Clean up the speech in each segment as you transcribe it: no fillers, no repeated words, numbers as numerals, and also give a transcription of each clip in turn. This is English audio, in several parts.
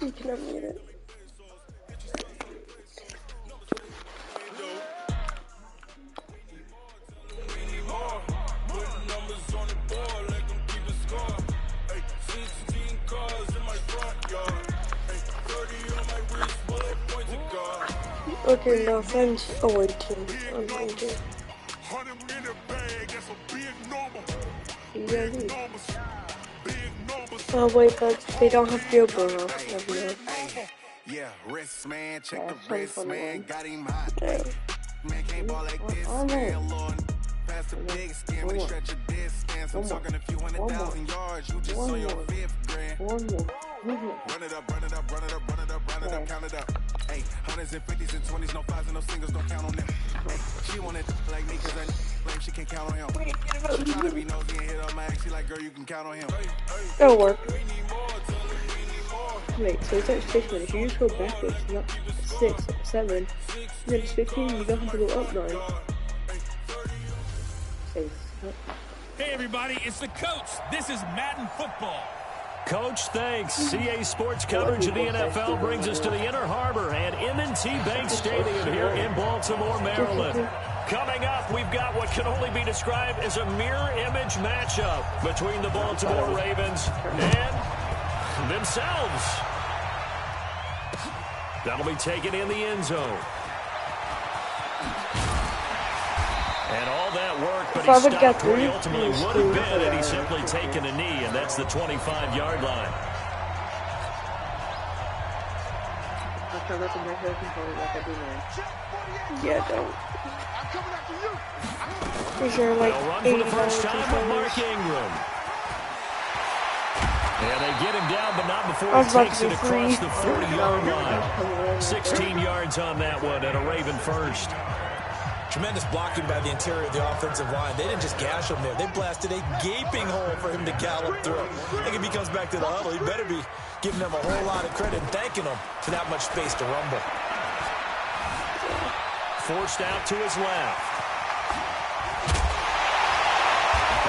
You can unmute it. Okay, no offense. Oh, wait, I'm going to. Yeah, oh, wait, but they don't have field goal now. Yeah, wrist man, check the wrist man, got him hot. Man can't ball like this, man, Lord. Pass the big skin, when he stretch a distance. I'm talking a few 100,000 yards, you just on your 5th grand. Run it up, run it up, run it up, run it up, run it up, count it up. Hey, hundreds and fifties and 20s, no fives and no singles, don't count on them. Hey, she want it like me, cause I blame, she can't count on him. She tryna be nosy and hit up my ex, she like, girl, you can count on him. It'll work. Wait, so it's at 6 minutes. You just go backwards, not 6, 7. Then it's 15, you don't have to go up 9. 6. Hey everybody, it's the coach. This is Madden football. Coach, thanks. CA Sports coverage of the NFL brings us to the Inner Harbor at M&T Bank Stadium here in Baltimore, Maryland. Coming up, we've got what can only be described as a mirror image matchup between the Baltimore Ravens and themselves. That'll be taken in the end zone. And all that work, but he stopped where he ultimately would have been had he simply taken a knee, and that's the 25-yard line. Yeah, don't. Is there like They'll run for the first time with Mark Ingram. And they get him down, but not before he takes it across the 40-yard line. 16 yards on that one, and a Raven first. Tremendous blocking by the interior of the offensive line. They didn't just gash him there. They blasted a gaping hole for him to gallop through. I think if he comes back to the huddle, he better be giving them a whole lot of credit and thanking them for that much space to rumble. Forced out to his left.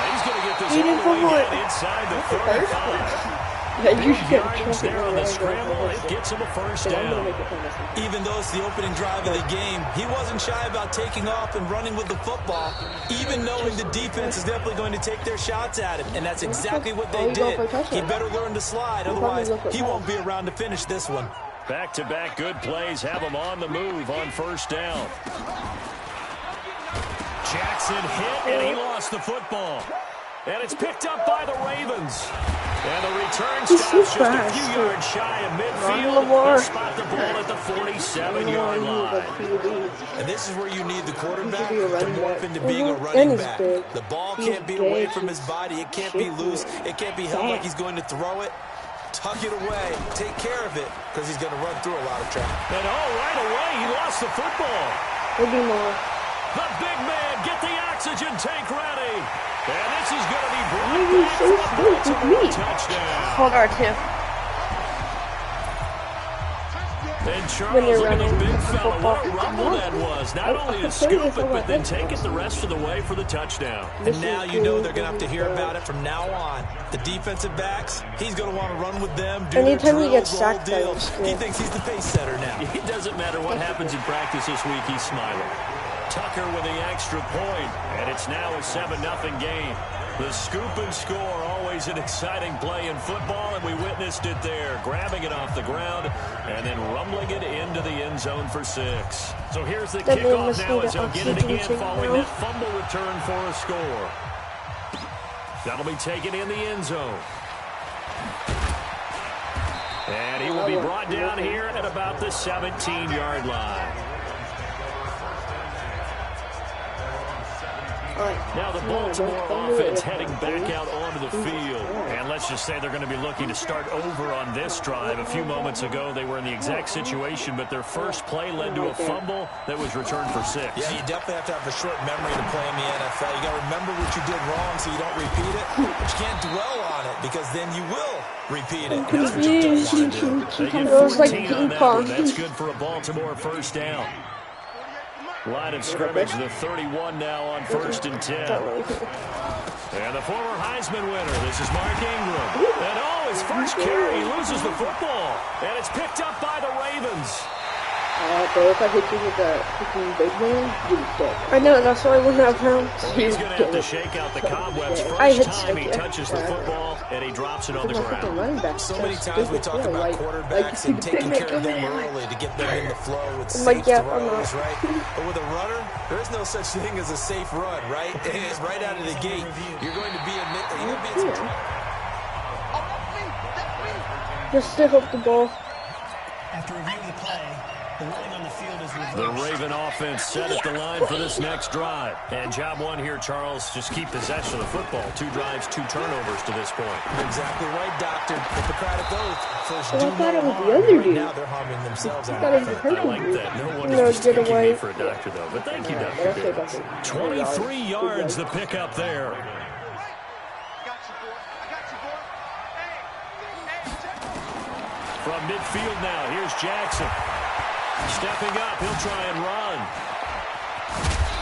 He's going to get this all the way down inside the 35. Yeah, you should get there on the scramble. It gets him a first down. Even though it's the opening drive of the game, he wasn't shy about taking off and running with the football, even knowing the defense is definitely going to take their shots at him, and that's exactly what they did. He better learn to slide, otherwise he won't be around to finish this one. Back-to-back good plays have him on the move on first down. Jackson hit, and he lost the football. And it's picked up by the Ravens. And the return stops just a few yards shy of midfield. They'll spot the ball at the 47-yard line. And this is where you need the quarterback to morph into being a running back. The ball can't be away from his body. It can't be loose. It can't be held like he's going to throw it. Tuck it away. Take care of it, because he's going to run through a lot of traffic. And right away, he lost the football. Maybe more. The big man, get the oxygen tank ready. And this is going to be brought back for a Baltimore touchdown. Hold our tip. And Charles, look at the big fella. What a rumble that was. Not only to scoop it, but then take it the rest of the way for the touchdown. And now you know they're going to have to hear about it from now on. The defensive backs, he's going to want to run with them, do their drills, the whole deal. He thinks he's the pace setter now. It doesn't matter what happens in practice this week, he's smiling. Tucker with the extra point, and it's now a 7-0 game. The scoop and score, always an exciting play in football, and we witnessed it there, grabbing it off the ground and then rumbling it into the end zone for 6. So here's the kickoff now as he'll get it again following that fumble return for a score. That'll be taken in the end zone. And he will be brought down here at about the 17-yard line. Now the Baltimore offense heading back out onto the field. And let's just say they're going to be looking to start over on this drive. A few moments ago, they were in the exact situation, but their first play led to a fumble that was returned for 6. Yeah, you definitely have to have a short memory to play in the NFL. You got to remember what you did wrong so you don't repeat it. But you can't dwell on it, because then you will repeat it. That's what you don't want to do. They get 14 on that one. That's good for a Baltimore first down. Line of scrimmage, the 31 now on 1st and 10. And the former Heisman winner, this is Mark Ingram. And oh, his first carry, he loses the football. And it's picked up by the Ravens. Bro, if I hit you with a freaking big man, you'd be dead. I know, that's why I wouldn't have him. Well, he's going to have to shake out the cobwebs first time he touches the football, and he drops it on the ground. So many times we talk about quarterbacks and taking care of them early to get them in the flow with safe throws, right? But with a runner, there is no such thing as a safe run, right? And right out of the gate, you're going to be in some trouble. Just stick up the ball. After reviewing the play, the ruling on the field is reversed. The Raven offense set at the line for this next drive. And job one here, Charles, just keep possession of the football. 2 drives, 2 turnovers to this point. Exactly right, Doctor. Hippocratic oath. First, I thought it was the other dude. Now they're harming themselves out. I like that. No one is mistaking me for a doctor, though. But thank you, Doctor. 23 yards, the pickup there. From midfield now, here's Jackson. Stepping up, he'll try and run.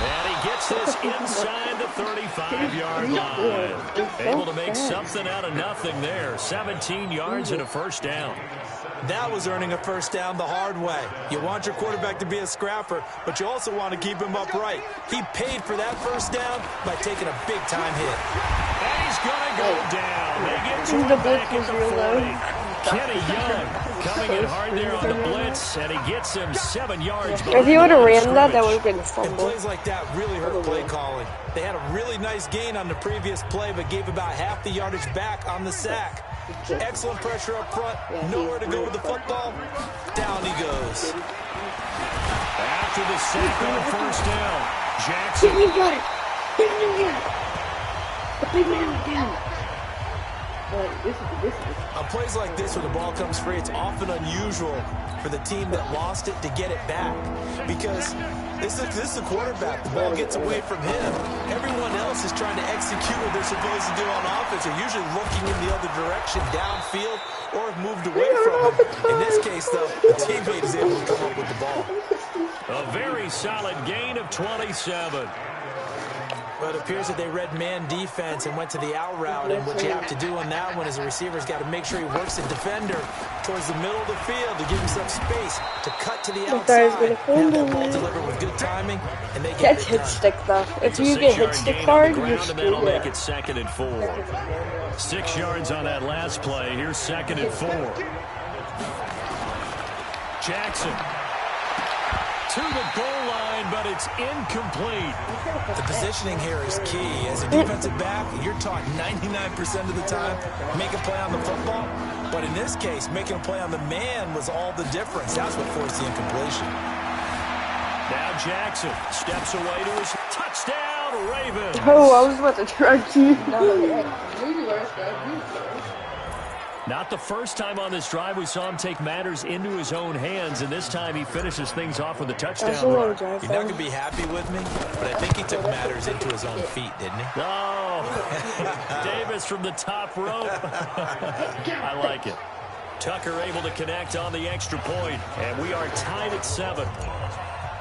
And he gets this inside the 35-yard line. Able to make something out of nothing there. 17 yards and a first down. That was earning a first down the hard way. You want your quarterback to be a scrapper, but you also want to keep him upright. He paid for that first down by taking a big-time hit. And he's going to go down. They get to the back at the 40. Kenny Young coming in hard there on the blitz, and he gets him 7 yards. If he would have ran that, that would have been a And fumble. plays like that really hurt play calling. They had a really nice gain on the previous play, but gave about half the yardage back on the sack. Excellent pressure up front. Nowhere to go with the football. Down he goes. After the sack on first down, Jackson. Big man got it. Big man got it. The big man went down. This is On plays like this, when the ball comes free, it's often unusual for the team that lost it to get it back. Because this is the quarterback. The ball gets away from him. Everyone else is trying to execute what they're supposed to do on offense. They're usually looking in the other direction, downfield, or have moved away from him. In this case, though, the teammate is able to come up with the ball. A very solid gain of 27. But it appears that they read man defense and went to the out route. And what you have to do on that one is the receiver's got to make sure he works the defender towards the middle of the field to give himself space to cut to the outside. Have that ball delivered with good timing, and they get That's it hit done. stick stuff. If you get hit stick hard, you're And that'll screwed. make it 2nd and 4. 6 yards on that last play. Here's 2nd and 4. Jackson to the goal line, but it's incomplete. The positioning here is key. As a defensive back, you're taught 99% of the time, make a play on the football. But in this case, making a play on the man was all the difference. That's what forced the incompletion. Now Jackson steps away to his touchdown, Ravens. Oh, I was about to try to. Not the first time on this drive we saw him take matters into his own hands, and this time he finishes things off with a touchdown run. You're not going to be happy with me, but I think he took matters into his own feet, didn't he? Oh, Davis from the top rope. I like it. Tucker able to connect on the extra point, and we are tied at 7.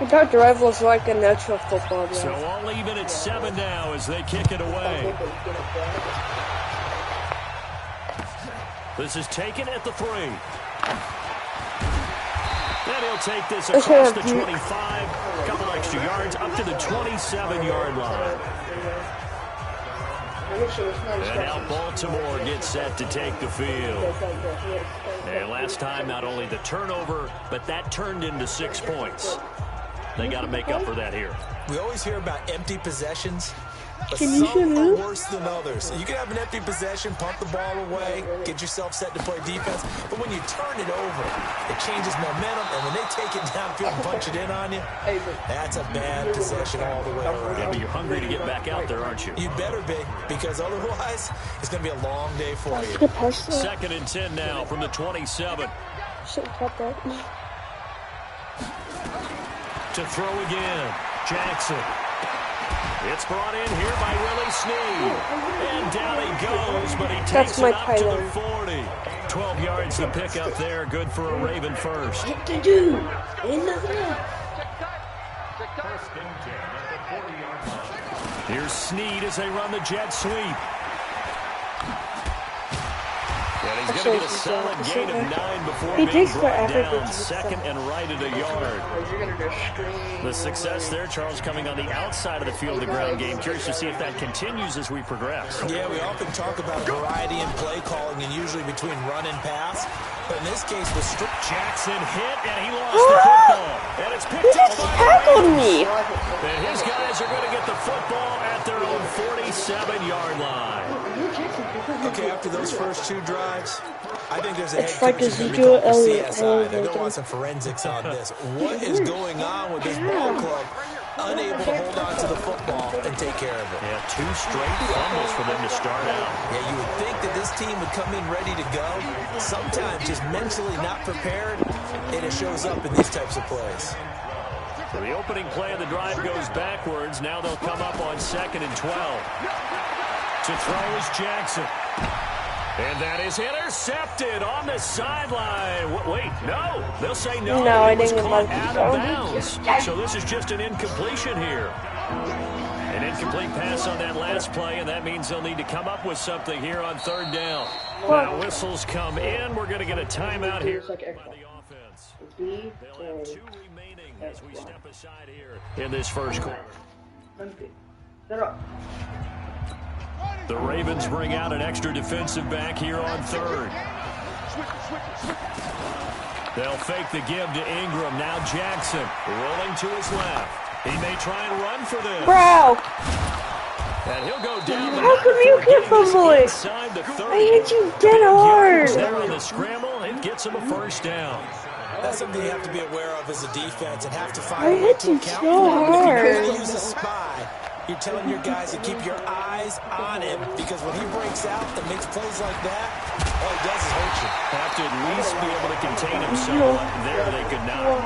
That drive was like a natural football drive. So all even at 7 now as they kick it away. This is taken at the 3. And he'll take this across the 25. A couple extra yards up to the 27-yard line. And now Baltimore gets set to take the field. And last time, not only the turnover, but that turned into 6 points. They got to make up for that here. We always hear about empty possessions, but Can you some hear are me? worse than others. You can have an empty possession, pump the ball away, get yourself set to play defense, but when you turn it over, it changes momentum, and when they take it downfield and punch it in on you, that's a bad possession all the way around. Yeah, but you're hungry to get back out there, aren't you? You better be, because otherwise, it's going to be a long day for you. 2nd and 10 now from the 27. Should have cut that. To throw again, Jackson. It's brought in here by Willie Snead. And down he goes, but he takes it up to the 40. 12 yards to pick up there. Good for a Raven first. What to do? Ain't nothing else. Here's Snead as they run the jet sweep. And he's going to get a solid gain of 9 before being brought down. Second and right at a yard. The success there, Charles, coming on the outside of the field of the ground game. Curious to see if that continues as we progress. Yeah, we often talk about variety in play calling and usually between run and pass. But in this case, with Jackson hit, and he lost the football. And it's picked up by tackled me. And his guys are going to get the football at their own 47-yard line. Okay, after those first 2 drives, I think there's a It's head like coach who's Ezekiel gonna be Elliott. CSI. They're going to want some forensics on this. What is going on with this ball club? Unable to hold on to the football and take care of it. Yeah, 2 straight fumbles for them to start out. Yeah, you would think that this team would come in ready to go. Sometimes just mentally not prepared, and it shows up in these types of plays. So the opening play of the drive goes backwards. Now they'll come up on 2nd and 12. To throw is Jackson. And that is intercepted on the sideline. Wait, no. They'll say no. No, I was didn't caught like out of bounds. So this is just an incompletion here. An incomplete pass on that last play, and that means they'll need to come up with something here on 3rd down. Now whistles come in. We're going to get a timeout here by the offense. They'll have 2 remaining as we step aside here in this first quarter. The Ravens bring out an extra defensive back here on 3rd. They'll fake the give to Ingram. Now Jackson rolling to his left. He may try and run for this. Bro! And he'll go down. How come you can't fumble it? I hit you dead hard. There on the scramble, it gets him a first down. That's something you have to be aware of as a defense and have to find I a way hit to you account so for. If you're going hard. to use a spy, you're telling your guys to keep your eyes on him, because when he breaks out and makes plays like that, all he does is hurt you. Have to at least be able to contain himself. There they could not.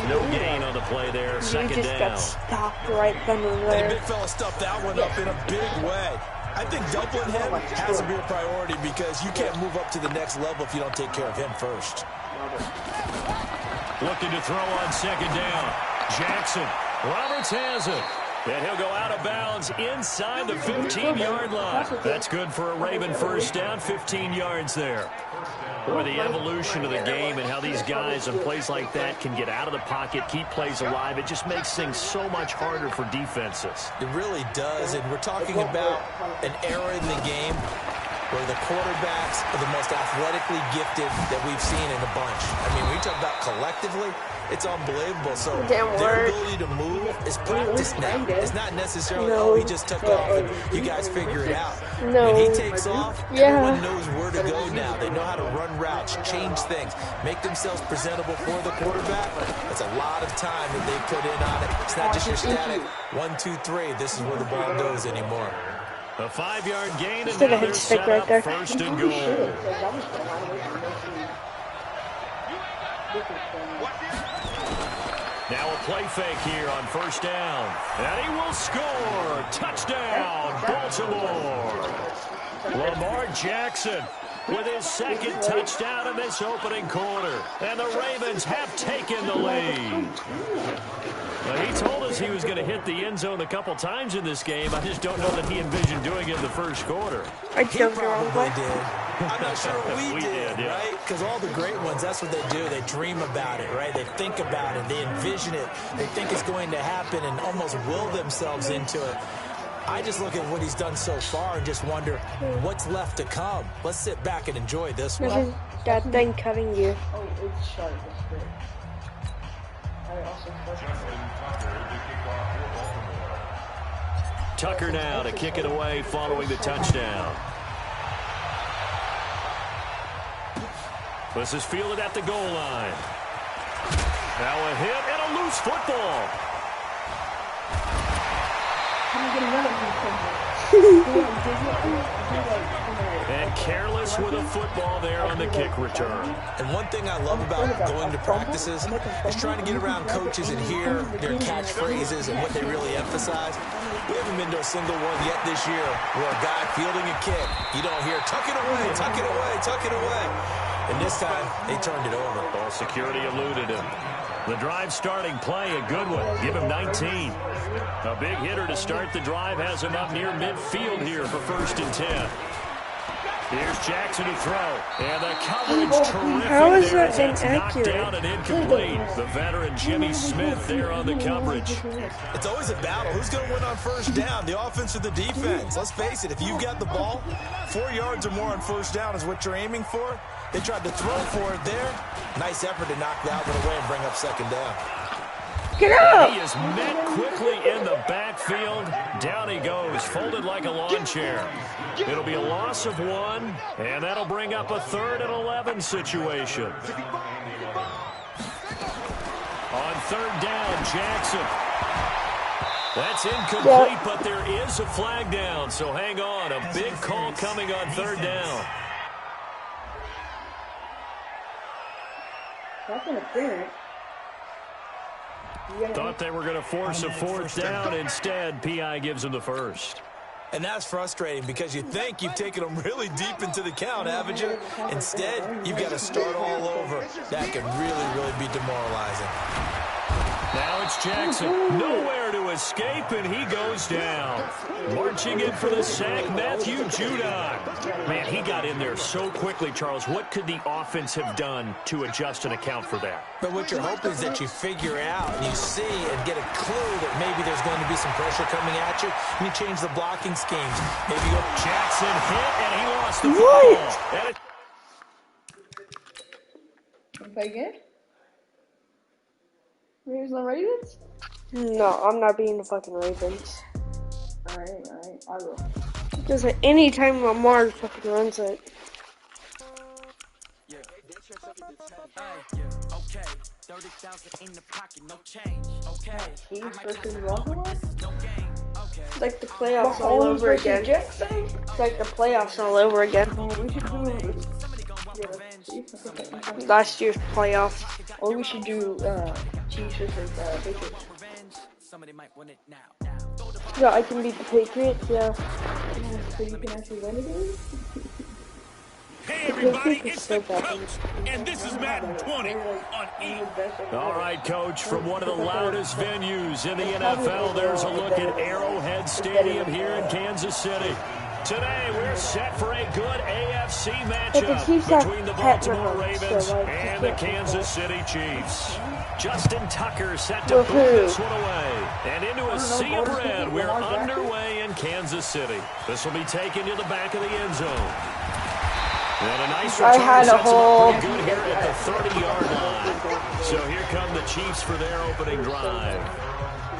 No gain on the play there. Second You just down. got stopped right then and And there. big fella stuffed that one up in a big way. I think doubling him has to be a priority, because you can't move up to the next level if you don't take care of him first. Looking to throw on 2nd down. Jackson. Roberts has it. And he'll go out of bounds inside the 15-yard line. That's good for a Raven first down, 15 yards there. Boy, the evolution of the game and how these guys in plays like that can get out of the pocket, keep plays alive, it just makes things so much harder for defenses. It really does, and we're talking about an era in the game where the quarterbacks are the most athletically gifted that we've seen in a bunch. I mean, when you talk about collectively, it's unbelievable. So their ability to move is practiced now. It's not necessarily, oh, he just took off and you guys figure it out. No. When he takes off, everyone knows where to go now. They know how to run routes, change things, make themselves presentable for the quarterback. That's a lot of time that they put in on it. It's not just your static 1, 2, 3. This is where the ball goes anymore. A 5-yard gain, and Instead now of they're hit stick set right up there. 1st and goal. Now a play fake here on 1st down. And he will score. Touchdown, Baltimore. Lamar Jackson with his 2nd touchdown in this opening quarter. And the Ravens have taken the lead. Now, he told us he was going to hit the end zone a couple times in this game. I just don't know that he envisioned doing it in the first quarter. I jumped the wrong way. Did. I'm not sure we did, yeah. right? Because all the great ones, that's what they do. They dream about it, right? They think about it. They envision it. They think it's going to happen and almost will themselves into it. I just look at what he's done so far and just wonder what's left to come. Let's sit back and enjoy this This one. is that thing cutting you. Tucker now to kick it away following the touchdown. This is fielded at the goal line. Now a hit and a loose football. And careless with a football there on the kick return. And one thing I love about going to practices is trying to get around coaches and hear their catchphrases and what they really emphasize. We haven't been to a single one yet this year where a guy fielding a kick, you don't hear, tuck it away, tuck it away, tuck it away. and this time they turned it over. Ball security eluded him. The drive starting play, a good one. Give him 19. A big hitter to start the drive has him up near midfield here for 1st and 10. Here's Jackson to throw. And the coverage terrific. How is there that as it's inaccurate? knocked down and incomplete. The veteran Jimmy Smith there on the coverage. It's always a battle. Who's going to win on 1st down, the offense or the defense? Let's face it, if you've got the ball, 4 yards or more on 1st down is what you're aiming for. They tried to throw for it there. Nice effort to knock that one away and bring up 2nd down. Get up! He is met quickly in the backfield. Down he goes, folded like a lawn chair. It'll be a loss of 1, and that'll bring up a 3rd and 11 situation. On 3rd down, Jackson. That's incomplete, but there is a flag down, so hang on. A big call coming on 3rd down. That's interference. Thought they were going to force a 4th down. Instead, P.I. gives them the 1st. And that's frustrating because you think you've taken them really deep into the count, haven't you? Instead, you've got to start all over. That can really be demoralizing. Now it's Jackson. Nowhere to escape, and he goes down. Marching in for the sack, Matthew Judon. Man, he got in there so quickly, Charles. What could the offense have done to adjust and account for that? But what you're hoping is that you figure out and you see and get a clue that maybe there's going to be some pressure coming at you, and you change the blocking schemes. Maybe go Jackson hit, and he lost the football. Wanna play again? Here's the Ravens? No, I'm not being the fucking Ravens. Alright, I will. Because at any time Lamar fucking runs it. Chiefs versus Baltimore? It's like the playoffs all over again. It's like the playoffs all over again. We should do Last year's playoffs. or we should do Chiefs versus Patriots. Yeah, I can beat the Patriots, yeah. So you can actually win the game? Hey, everybody, it's the Coach, and this is Madden 20 on E! All right, Coach, from one of the loudest venues in the NFL, there's a look at Arrowhead Stadium here in Kansas City. Today, we're set for a good AFC matchup between the Baltimore Ravens and the Kansas City Chiefs. Justin Tucker set to boot this one away. And into a sea of red, we're underway in Kansas City. This will be taken to the back of the end zone. And a nice return sets them up pretty good here at the 30-yard line. So here come the Chiefs for their opening drive.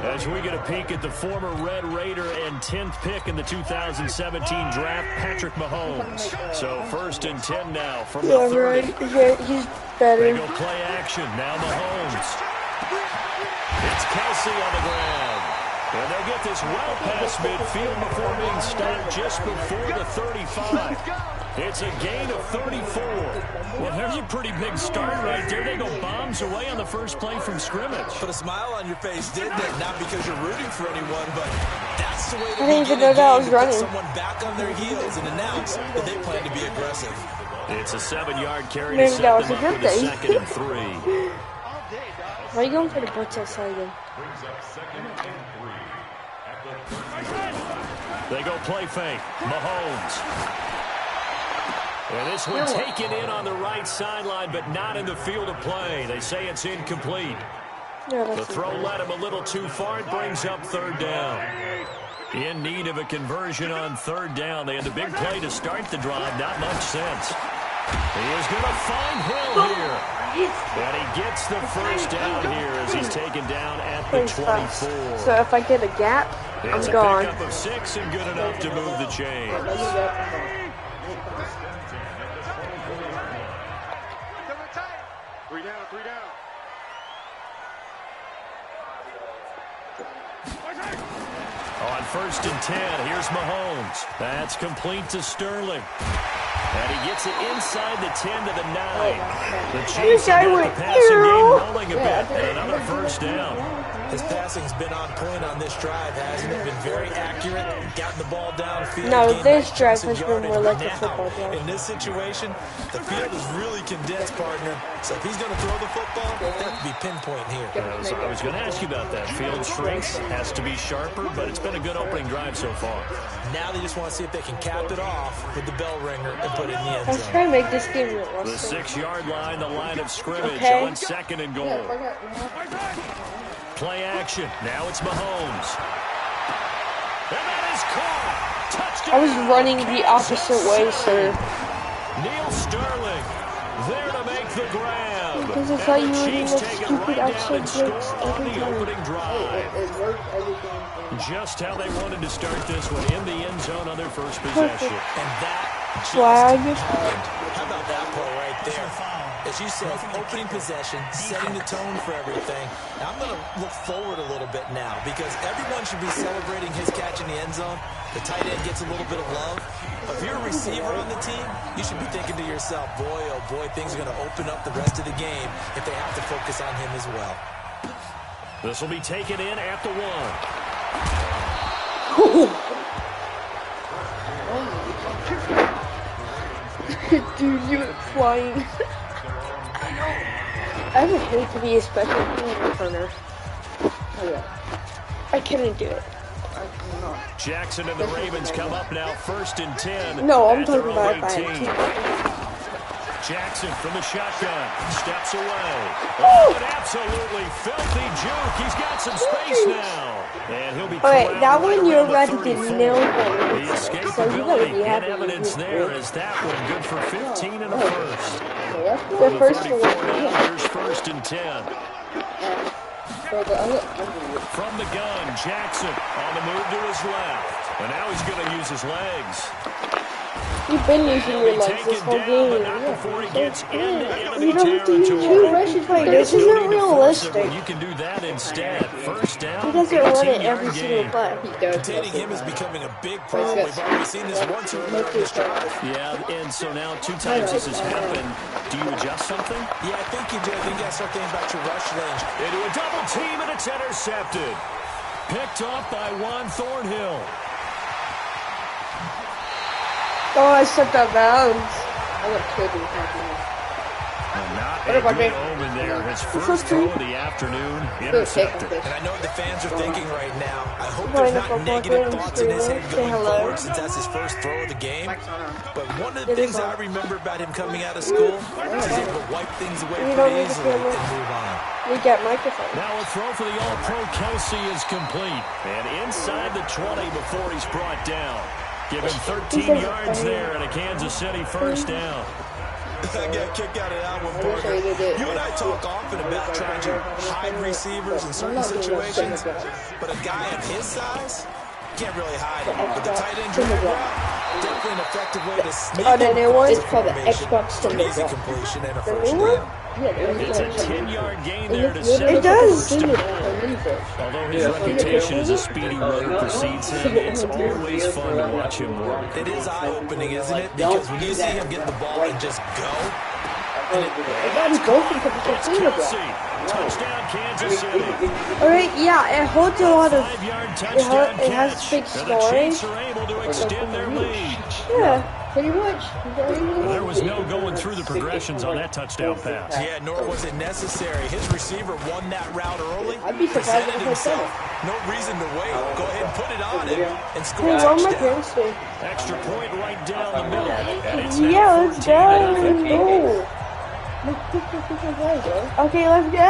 As we get a peek at the former Red Raider and 10th pick in the 2017 draft, Patrick Mahomes. So 1st and 10 now from the 30. Right. Yeah, he's better. They go play action. Now Mahomes. It's Kelsey on the ground. And they'll get this well past midfield before being stopped just before the 35. It's a gain of 34. Well, there's a pretty big start right there. They go bombs away on the first play from scrimmage. Put a smile on your face, didn't it? Not because you're rooting for anyone, but that's the way to I didn't even know that I was running. put someone back on their heels and announce that they plan to be aggressive. It's a 7-yard carry Maybe to set that was them a up good with a day. 2nd and 3. Why are you going for the blitz outside again? They go play fake. Mahomes. And this one taken in on the right sideline, but not in the field of play. They say it's incomplete. Yeah, The throw led him a little too far. It brings up 3rd down. In need of a conversion on 3rd down. They had the big play to start the drive. Not much sense. He is going to find Hill here. And he gets the 1st down here as he's taken down at the 24. So if I get a gap, It's I'm gone. a pickup of 6 and good enough to move the chains. Three down. On 1st and 10, here's Mahomes. That's complete to Sterling. And he gets it inside the 10 to the 9. The This Chiefs guy have got went, the passing game "Ew." rolling a bit, and another first down. His passing's been on point on this drive, hasn't it? Been very accurate, gotten the ball downfield. No, gained this nice drive chunks has of been more yardage. like a football drive. In this situation, the field is really condensed, partner. So if he's going to throw the football, they have to be pinpoint here. I was going to ask you about that. Field shrinks, has to be sharper, but it's been a good opening drive so far. Now they just want to see if they can cap it off with the bell ringer and put it in the end Let's zone. try to make this game real. The 6-yard line, the line of scrimmage Okay. on 2nd and goal. Play action. Now it's Mahomes. And that is caught. Touchdown. I was running the opposite way, sir. Neil Sterling there to make the grab. Because I And thought the you were Chiefs doing take it stupid right down outside and score blitz on every the time. opening drive. It worked everything. Just how they wanted to start this one, in the end zone on their first possession. And that just Flag. happened. How about that play right there? As you said, opening possession, setting the tone for everything. Now, I'm going to look forward a little bit now because everyone should be celebrating his catch in the end zone. The tight end gets a little bit of love. But if you're a receiver on the team, you should be thinking to yourself, boy, oh boy, things are going to open up the rest of the game if they have to focus on him as well. This will be taken in at the 1. Dude, you went flying. I would hate to be a special team returner. Oh, yeah. I couldn't do it. Jackson and the Ravens come up now, 1st and 10. No, I'm at their talking about own by 18. team. Jackson from the shotgun, steps away. Oh, an absolutely filthy juke. He's got some space now. And he'll be Okay, corralled that right one you're around right the to 34. nail The points. So you gotta escapability be in happy evidence with there it. is that one good for 15 and a first. The first 34 one. now, here's 1st and 10. From the gun, Jackson on the move to his left. And now he's going to use his legs. You've been using your legs this whole game. Before he gets into enemy You don't have to use territory. two rushes. Like, There's this no isn't need to force it when realistic. you can do that instead. First down, He doesn't run it 18-yard every single gain. play. Containing him is becoming a big problem. We've already seen this once earlier in this drive. Yeah, and so now 2 times this has happened. Do you adjust something? Yeah, I think you do. I think you got to start thinking about your rush range. Into a double team, and it's intercepted. Picked off by Juan Thornhill. Oh, I stepped out of bounds. I would kill you. Not What a about good me? omen there. His so first throw sweet. of the afternoon, intercepted. And I know what the fans are thinking right now. I hope Going there's up not a negative fucking thoughts in his head screamer, say going hello. forward since that's his first throw of the game. But one of the It things is I on. remember about him coming out of school is he's able to wipe things away You pretty don't need to easily and feel it. move on. We got microphone. Now a throw for the All-Pro Kelsey is complete. And inside the 20 before he's brought down. Give him 13 yards there and a Kansas City first down. I got a kick out of that one, partner. You and I talk often about trying to hide receivers in certain situations, but a guy of his size can't really hide him. But the tight end drag route, definitely an effective way to sneak Oh, the new one? It's called the Xbox for an easy Symbol. completion and a The first new one? down. It's a 10-yard gain there to It set does. Although his reputation as a speedy runner precedes him, it's always fun to watch him work. It is eye-opening, isn't it? Because when you see him get the ball and just go, Kelsey, touchdown Kansas City. Alright, yeah, it holds a lot of. 5-yard touchdown It has catch. big And the storage. Chiefs are able to extend their lead. Yeah. Pretty much. There was no going through the progressions on that touchdown pass. yeah, nor was it necessary. His receiver won that route early. I'd be surprised if Presented it was himself. No reason to wait. Go ahead and put it on him and score Hey, a what my touchdown. parents do? Extra point right down the middle. And it's Yeah, now let's 14-0. go. Okay, let's go. I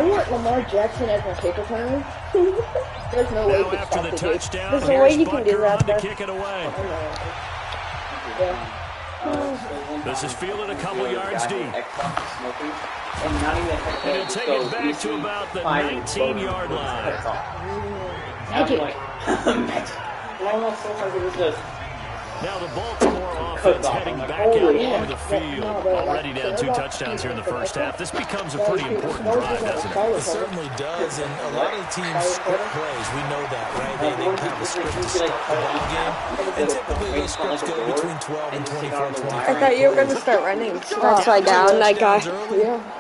want Lamar Jackson as my kick returner. There's no way Now to after stop the the game. touchdown, There's no way here's you can do Butker that, on to though. kick it away. This is fielded a couple yards deep. And he'll take it back to about the 19-yard line. Now the Baltimore offense heading back out onto the field. Already down 2 touchdowns here in the first half. This becomes a pretty important drive, doesn't it? It certainly does, and a lot of the teams script plays. We know that, right? They have a script to start the ball game, and typically those scripts go between 12 and 24 and 25. I thought you were going to start running. Upside down, that guy.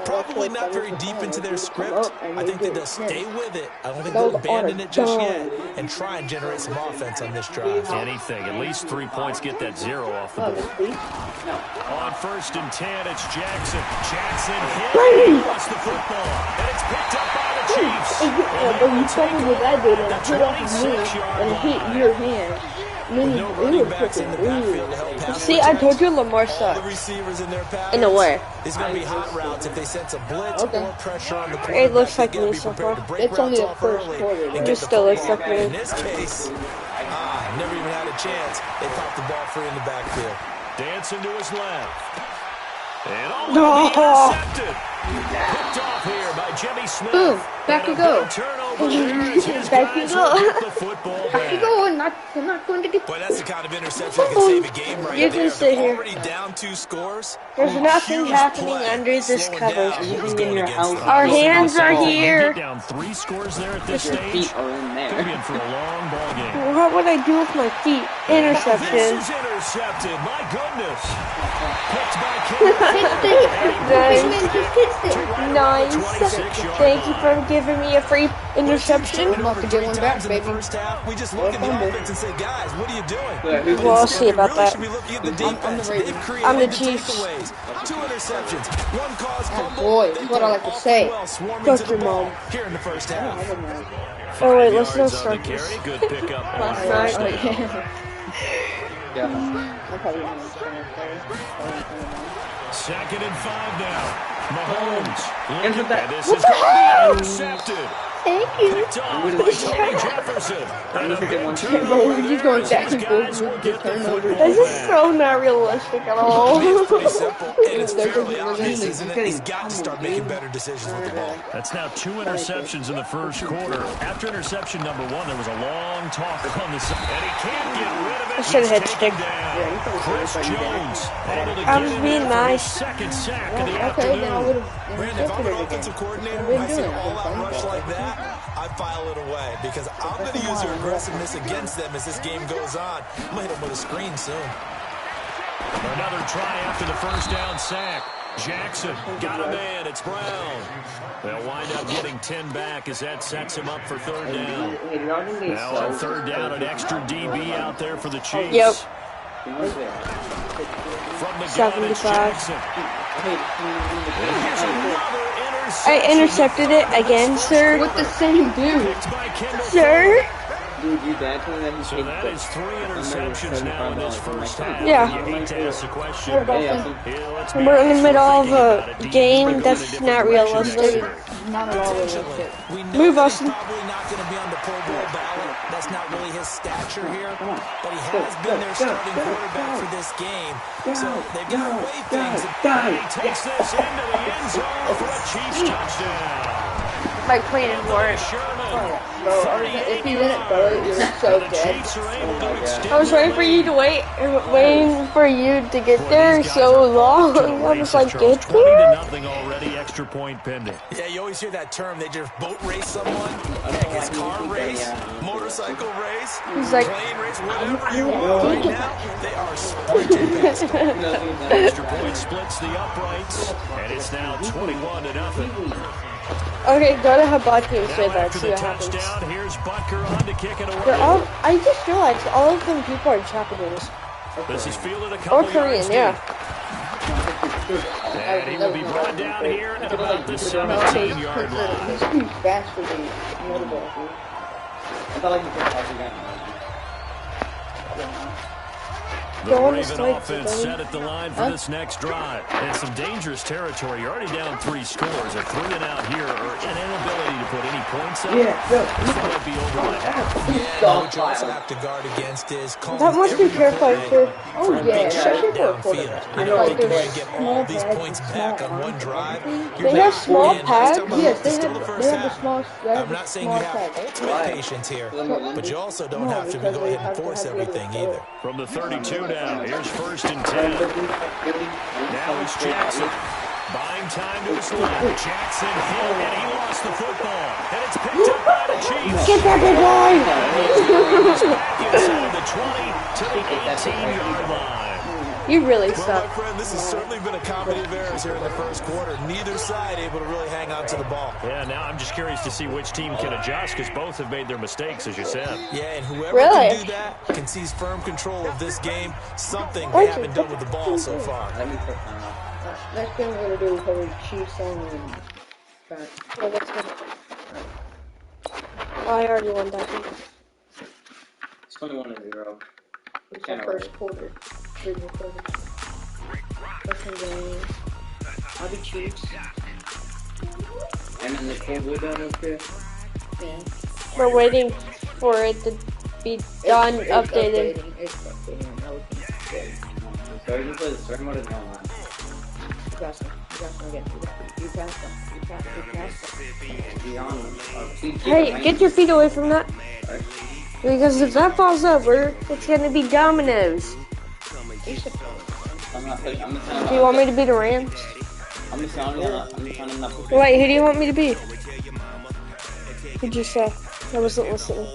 Probably not very deep into their script. I think they'll stay with it. I don't think they'll abandon it just yet and try and generate some offense on this drive. Anything. At least 3 points. Get that 0 off the board. On 1st and 10, it's Jackson. Jackson hit. He lost the football. And it's picked up by the Chiefs. You told me what I did, and it hit off of me, and it hit your hand. No running backs in the backfield to help pass. See, I told you Lamar All sucks. the receivers in their pass. In a way. It's going to be hot routes if they sense a blitz or pressure on the quarterback. It looks like They gotta me be so prepared far. to break It's only routes the off first early quarter. and It get the still looks football. like me. In this case, never even had a chance. They popped the ball free in the backfield. Dancing to his left. And intercepted. Picked off here by Jimmy Smith. Boom. Back you go. Turnover there as his Back you guys go. will get the football Back you back. go. I'm not going to get. Boy, that's the kind of interception that can save a game right You there. can sit They're here. already down 2 scores. There's nothing Huge happening play. under this Slowing cover. down. Who's going against them? Our hands are You here. get down 3 scores there at this stage. Could be in for a long ball game. What would I do with my feet? Interception. This is intercepted. My goodness. Picked by King. Nice. Thank you for giving me a free interception. I'm about to get one back, baby. First half, we just look at the offense and say, guys, what are you doing? Well, I'll see about really that. should be looking at the defense. They've created I'm the the Chiefs. takeaways. 2 interceptions, 1 cause fumble. boy, They that's what I like to awfully say. well swarming Fuck to the your ball mom. here in the first half. Oh wait, let's 5 not yards on start the this. carry. Good pickup on Last first night. down. I'm probably gonna Second and 5 now. Mahomes. Answer that. And this is going to be intercepted. Thank you. Picked off by Tony Jefferson. And a big turnover Bro, we're just going there back as and these forth guys with will the get the turnover. football This is back. so not realistic at all. It's pretty simple, and it's They're fairly just obvious, really isn't it? He's got to start making better decisions with the ball. That's now 2 interceptions in the first quarter. After interception number 1, there was a long talk on the side. And he can't get rid of it. I should've hit He's stick. taken down. Chris Jones able to I get was in being there for his nice. second sack of the Okay, then I afternoon. would have Brandon, if I'm an intercepted it offensive again. coordinator, I've I been see an doing it. all-out rush like that, I file it away because I'm going to use their aggressiveness against them as this game goes on. I'm going to hit them with a screen soon. Another try after the first down sack. Jackson got a man. It's Brown. They'll wind up getting 10 back as that sets him up for 3rd down. Now on 3rd down, an extra DB out there for the Chiefs. Yep. From the gun, it's 75. Jackson. And here's another I intercepted it again, sir. With the same dude. picked by Kendall. Sir? So that is 3 interceptions now in this first half. Yeah. You hate to ask the question. What about them? Yeah, let's be We're in the honest, middle we're of thinking about a it. Do you game think that's they're going a not different direction realistic. next year? Not at all Potentially. realistic. We know Move, that Austin. he's probably not going to be on the Pro Bowl ballot. That's not really his stature here. But he has been their starting quarterback for this game. So they've got to weigh things. And he takes this into the end zone for a Chiefs touchdown. My plane is work. Sherman. Bro, if you didn't throw it, you're so The dead. Chiefs are able to extend I was waiting for you to waiting for you to get there so long. I was like, get 20 there? to 0 already. Extra point pending. Yeah, you always hear that term. They just boat race someone. Heck, it's car race, motorcycle race, He's like, plane race, whatever you want right now. They are sprinting past it. Extra point splits the uprights, and it's now 21 to 0. okay, go to Hibachi and say Now that. after See the what happens. touchdown, here's Butker on to kick it They're away. all. I just realized all of them people are Japanese This is fielded a couple or Korean. yards Yeah. deep. And he will be brought down here at about the 17-yard line. He's too fast for the notable. The Go on the Raven strike, offense buddy. set at the line for this next drive. And some dangerous territory. You're already down 3 scores. A 3 and out here, or an inability to put any points up. This one might be over by half. Yeah, what you also have to guard against is calling That must be every terrifying play too. Oh for a yeah, big shot especially for a downfield. quarterback. You know, Like if you there's can get small all these pads, points small back on arms. one drive, They you're have back. small And pads? still Yes, it's they still have the the first half. small. I'm not saying you have ultimate patience here, but you also don't have to go ahead and force everything either. From the 32, now. Here's 1st and 10. Now it's Jackson. Buying time to his left. Jackson hit, and he lost the football. And it's picked up by the Chiefs. Get that big boy! Back inside the 20 to the 18-yard line. You really Well, suck. my friend, this has certainly been a comedy of errors here in the first quarter. Neither side able to really hang on to the ball. Yeah, now I'm just curious to see which team can adjust because both have made their mistakes, as you said. Yeah, and whoever Really? can do that can seize firm control of this game. Something they haven't done with the ball so far. Next game we're gonna do probably Chiefs on and back. Yeah, that's good. I already won that game. It's 21-0. It's the first quarter. Second game. I'll be Chiefs. And then the cable done up here. Yeah. We're waiting for it to be done, updated. It's updating. That would be good. So we can play the story mode and online. You guys can get you passed them. You passed them. Beyond. Hey, get your feet away from that. Because if that falls over, it's gonna be dominoes. I'm not putting, I'm just Do you want me to be the Rams? I'm just sounding not Wait, who do you want me to be? What'd you say? I wasn't listening.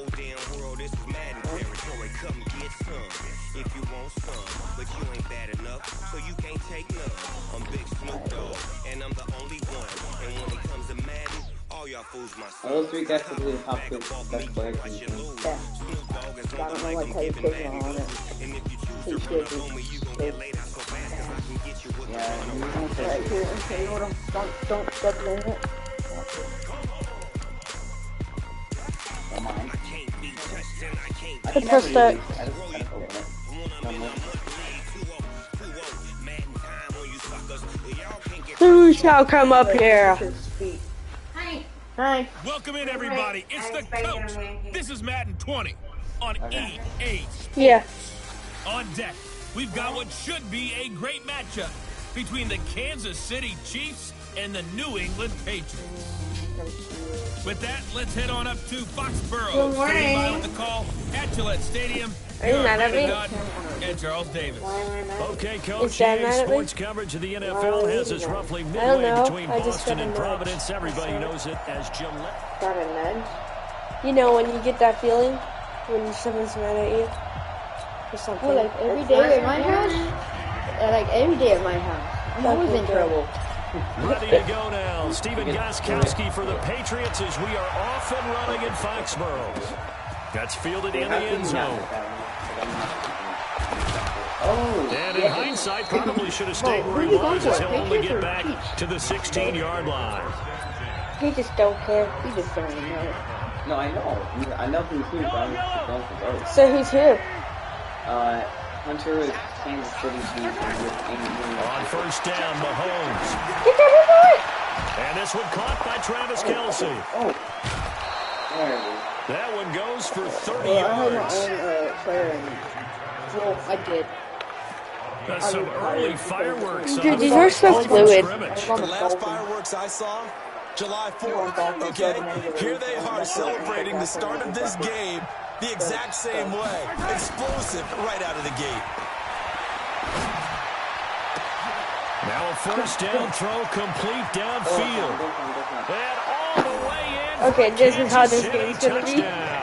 those three guys will be the top two best players in the team. Yeah. I don't know like how you pick one on it. He should be. Yeah, Alright, here, okay, hold on. Don't step in it. Come on. I pressed that. Who shall come up here? Hi. Welcome in, everybody. It's the coach. This is Madden 20 on EA. Yeah. On deck, we've got what should be a great matchup between the Kansas City Chiefs and the New England Patriots. With that, let's head on up to Foxborough. Good morning. Standing by with the call at Gillette Stadium. Are you Here mad at me? Brandon Dodd and Charles Davis. Okay, Coach, Is Dad mad at me? sports coverage of the NFL has us roughly don't midway know. between I just Boston got a and nudge. Providence. Everybody knows it as Gillette. Got a nudge. You know when you get that feeling when someone's mad at you or something. Oh, like every day at my house? Like every day at my house. I'm always in trouble. Ready to go now. Stephen Gostkowski for the Patriots as we are off and running in Foxborough. That's fielded in the end zone. And in hindsight, probably should have stayed where he was as he'll only get back to the 16-yard line. He just don't care. You just don't know. No, I know. I know who's who, but I'm just going for both. So who's who? Hunter is Kansas City Chiefs with Amy. On first down, Mahomes. Get that And this one caught by Travis Kelce. Oh. There it is. That one goes for 30 Well, I had my yards. own player in it. Well, I did. That's some early fireworks. Dude, on these the are so Falcons fluid. scrimmage. The last fireworks I saw, July 4th, okay? Here they are celebrating the start of this game the exact same way. Explosive right out of the gate. Now a first down throw complete downfield. And all the way in. Okay, this is how this Kansas game's City gonna be. touchdown.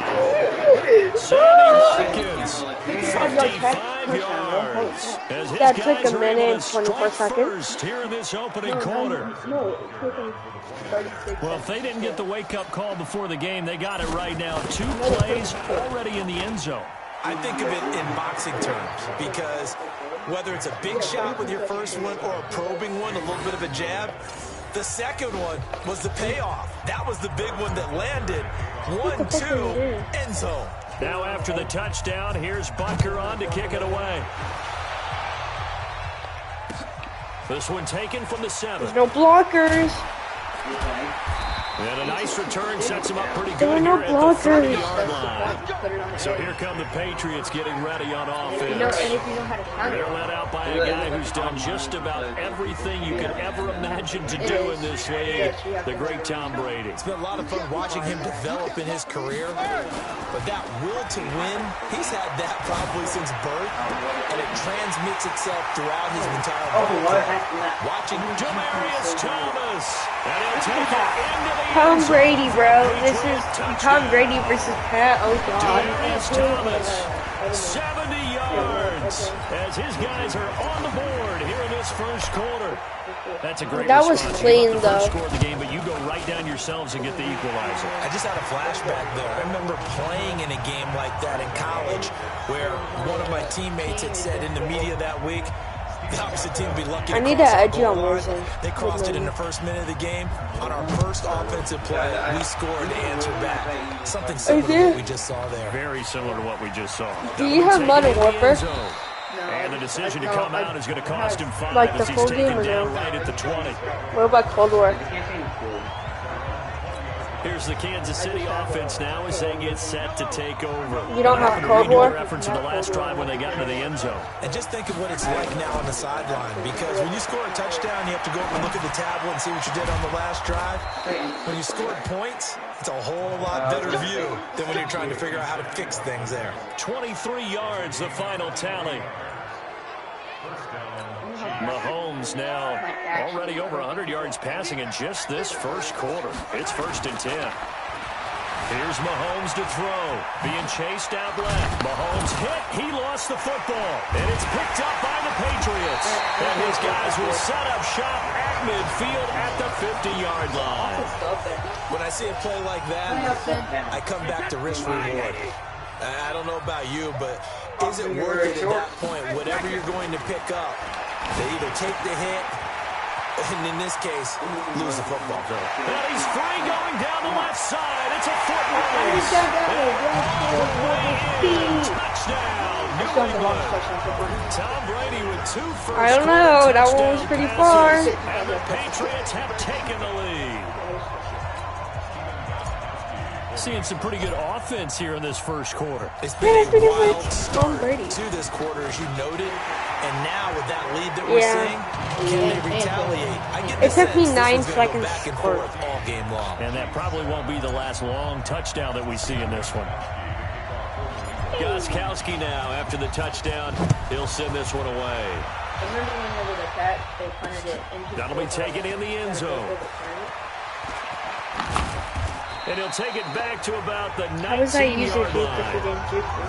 Sammy Watkins, 55 yards. As his That took guys a are minute able and to 24 strike seconds. first here in this opening quarter. No, it took him 36 Well, if they didn't get the wake-up call before the game, they got it right now. 2 plays already in the end zone. I think of it in boxing terms because whether it's a big shot with your first one or a probing one, a little bit of a jab, the second one was the payoff. That was the big one that landed. 1-2, end zone. Now after the touchdown, here's Butker on to kick it away. This one taken from the 7. No blockers. And a nice return sets him up pretty good here at the 30-yard line. So here come the Patriots getting ready on offense. They're led out by a guy who's done just about everything you could ever imagine to do in this league, the great Tom Brady. It's been a lot of fun watching him develop in his career, but that will to win, he's had that probably since birth, and it transmits itself throughout his entire career. Watching Demarius Thomas, and he'll take it into the Tom Brady, bro. This is Tom Brady versus Pat. Oh, God. Demarius Thomas, 70 yards, as his guys are on the board here in this first quarter. That's a great That was response. clean, You got the first though. score of the game, but you go right down yourselves and get the equalizer. I just had a flashback there. I remember playing in a game like that in college where one of my teammates had said in the media that week, the opposite team would be lucky to I need cross to the edge you goal on line. Warzone. They crossed it in the first minute of the game. On our first offensive play, we scored to answer back. Something similar to what we just saw there. Very similar to what we just saw. Do you have Modern Warfare? And the decision to come out is going to cost him 5 Like the as he's full taken game or down no? right at the 20. What about Cold War? Here's the Kansas City offense now as they get set to take over. You don't have They're Cold gonna redo War? their efforts in the last drive when they got into the end zone. And just think of what it's like now on the sideline, because when you score a touchdown, you have to go up and look at the tablet and see what you did on the last drive. When you scored points, it's a whole lot better view than when you're trying to figure out how to fix things there. 23 yards, the final tally. Mahomes now already over 100 yards passing in just this first quarter. It's 1st and 10. Here's Mahomes to throw. Being chased out left. Mahomes hit. He lost the football. And it's picked up by the Patriots. And his guys will set up shop at midfield at the 50-yard line. When I see a play like that, I come back to risk reward. I don't know about you, but is it worth it at that point, whatever you're going to pick up, to either take the hit, and in this case, lose the football. And he's free going down the left side. It's a foot race. Touchdown. Tom Brady with 2 first I don't know. That one was pretty far. And the Patriots have taken the lead. Seeing some pretty good offense here in this first quarter. It's been a wild Tom start Brady. to this quarter, as you noted. And now with that lead that we're seeing, can they retaliate? I get the It took me sense 9 this is gonna go seconds back and to score. forth all game long. And that probably won't be the last long touchdown that we see in this one. Gostkowski now, after the touchdown, he'll send this one away. That'll be taken in the end zone. And he'll take it back to about the 19-yard line. How was I using juke if he didn't juke me?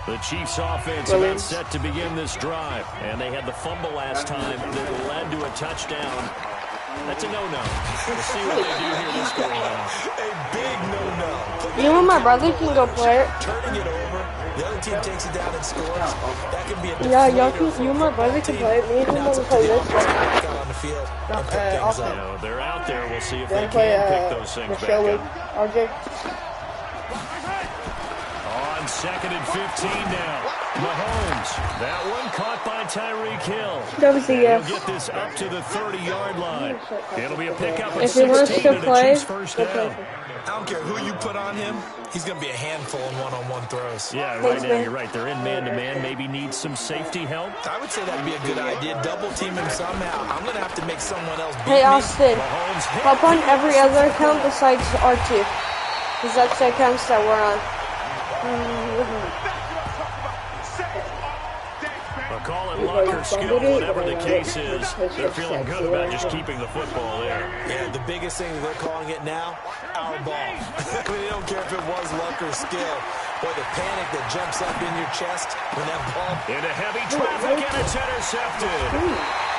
The Chiefs offense about set to begin this drive. And they had the fumble last time that led to a touchdown. That's a no-no. We'll see what they do here this go around. A big no-no. You and my brother can go play it. Turning it over. The other team takes it down and scores. That can be a Yeah, y'all can. You and my brother can play it. Me and him want to play this one. back out on the field and pick things You up. know, they're out there. We'll see if they Then play can pick those things back Michelle with up. RJ. On 2nd and 15 now. Mahomes. That one caught by Tyreek Hill. That was a yes. He'll get this up to the 30-yard line. It'll be a pickup of If he wants 16 to to the play, Chiefs' first go play. down. I don't care who you put on him, he's going to be a handful in one-on-one throws. Yeah, right now you're right. They're in man-to-man. Maybe needs some safety help. I would say that'd be a good idea. Double team him somehow. I'm going to have to make someone else beat Hey, me. Austin. Mahomes hit. Hop on every other account besides R2. Because that's the accounts that we're on. Call it luck or skill, whatever the case is. They're feeling good about just keeping the football there. Yeah, the biggest thing they're calling it now, our ball. I mean, they don't care if it was luck or skill. Boy, the panic that jumps up in your chest when that ball... Into heavy traffic, and it's intercepted.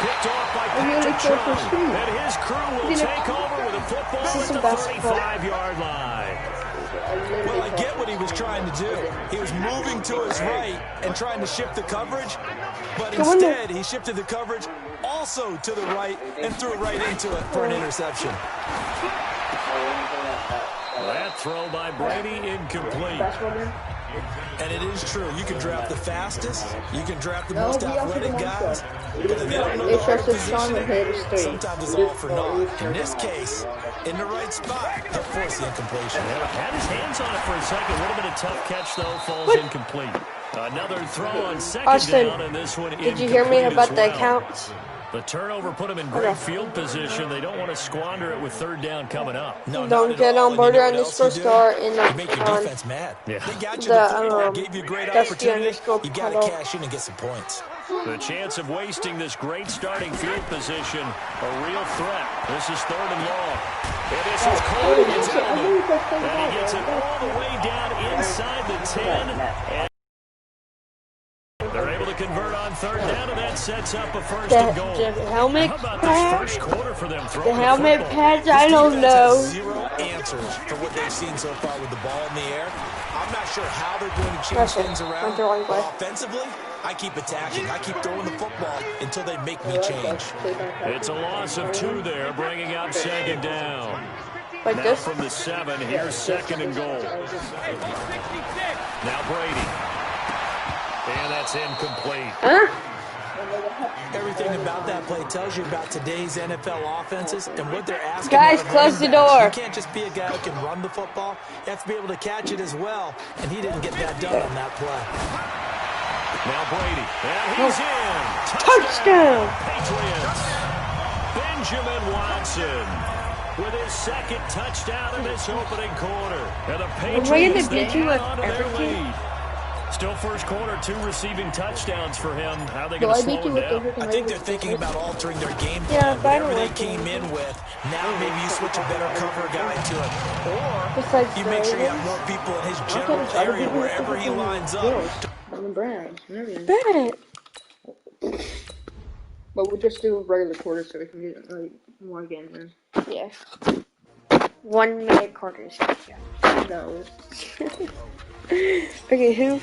Picked off by Patrick Chung. And his crew will take over with a football at the 35-yard line. Well, I get what he was trying to do. He was moving to his right and trying to shift the coverage, but instead he shifted the coverage also to the right and threw it right into it for an interception. That throw by Brady incomplete. And it is true. You can draft the fastest, you can draft the most athletic guys, but if they don't know the right positioning, sometimes it's all for naught. In this case, in the right spot, he'll force the incompletion. Had his hands on it for a second. A little bit of tough catch, though, falls incomplete. Another throw on second down, and this one did you hear me about the accounts? The turnover put them in great field position. They don't want to squander it with third down coming up. No, don't get on board on this first start in the make your defense mad. Yeah. They got you the football, gave you a great opportunity. You got to cash in and get some points. The chance of wasting this great starting field position, a real threat. This is third and long. And this is Cole. And he gets it all the way down inside the 10. And they're able to convert on third down, and that sets up a first and goal. The helmet pads, the helmet pads, I don't know. Zero answers for what they've seen so far with the ball in the air. I'm not sure how they're going to change things around. But offensively, I keep attacking. I keep throwing the football until they make me change. It's a loss of 2 there, bringing up second down. Like now this? From the 7, here's second and goal. Now Brady. And that's incomplete. Everything about that play tells you about today's NFL offenses and what they're asking. Guys, close the door. You can't just be a guy who can run the football. You have to be able to catch it as well, and he didn't get that done on that play. Now Brady, and he's in. Touchdown! Patriots. Benjamin Watson with his second touchdown in this opening quarter. And the Patriots, they hang on to their lead. Still first quarter, 2 receiving touchdowns for him. How are they going to slow him down? I think they're thinking about altering their game plan. Whatever they came in with, now maybe you switch a better cover guy to it. Or you make sure you have more people in his general area wherever he lines up. On the Browns. Bet. But we'll just do a regular quarter so we can get like more games in. Yeah. 1 minute quarters. No. Okay, who?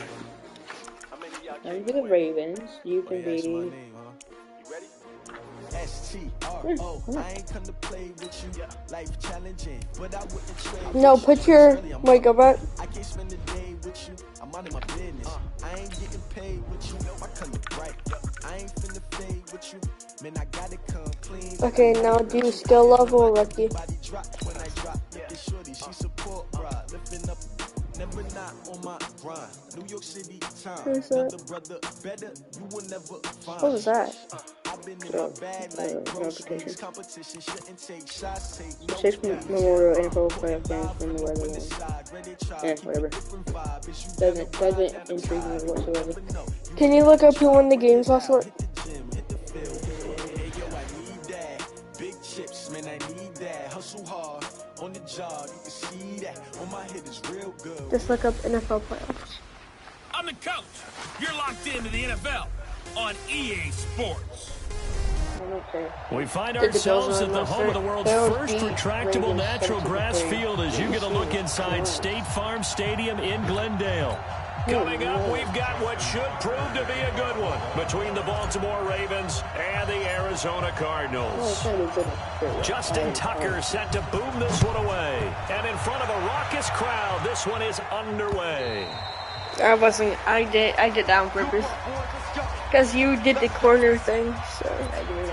I'm for the Ravens. You can be. No, put your. Wait, go back. I'm out of my business. I ain't getting paid with you. I come right. I ain't finna fade with you. Man, I gotta come clean. Okay, now do skill level, rookie. When I drop, shorty, she support, bro. Lifting up. Never not on my grind. New York City time. Who's that? Brother, better, you will never find. What was that? I've been in my bag like groceries. Competition shouldn't take shots. Chase Memorial NFL playoff game from the weather one. Whatever. Doesn't intrigue me whatsoever. Can you look up who won the games last night? Big chips, man, I need that. Hustle hard. On the job, you can see that. On my head is real good. Just look up NFL playoffs. I'm the coach. You're locked into the NFL on EA Sports. We find ourselves at the home of the world's first retractable natural grass field as you get a look inside State Farm Stadium in Glendale. Coming up, we've got what should prove to be a good one between the Baltimore Ravens and the Arizona Cardinals. Justin Tucker set to boom this one away. And in front of a raucous crowd, this one is underway. I did that on purpose. Because you did the corner thing, so. I did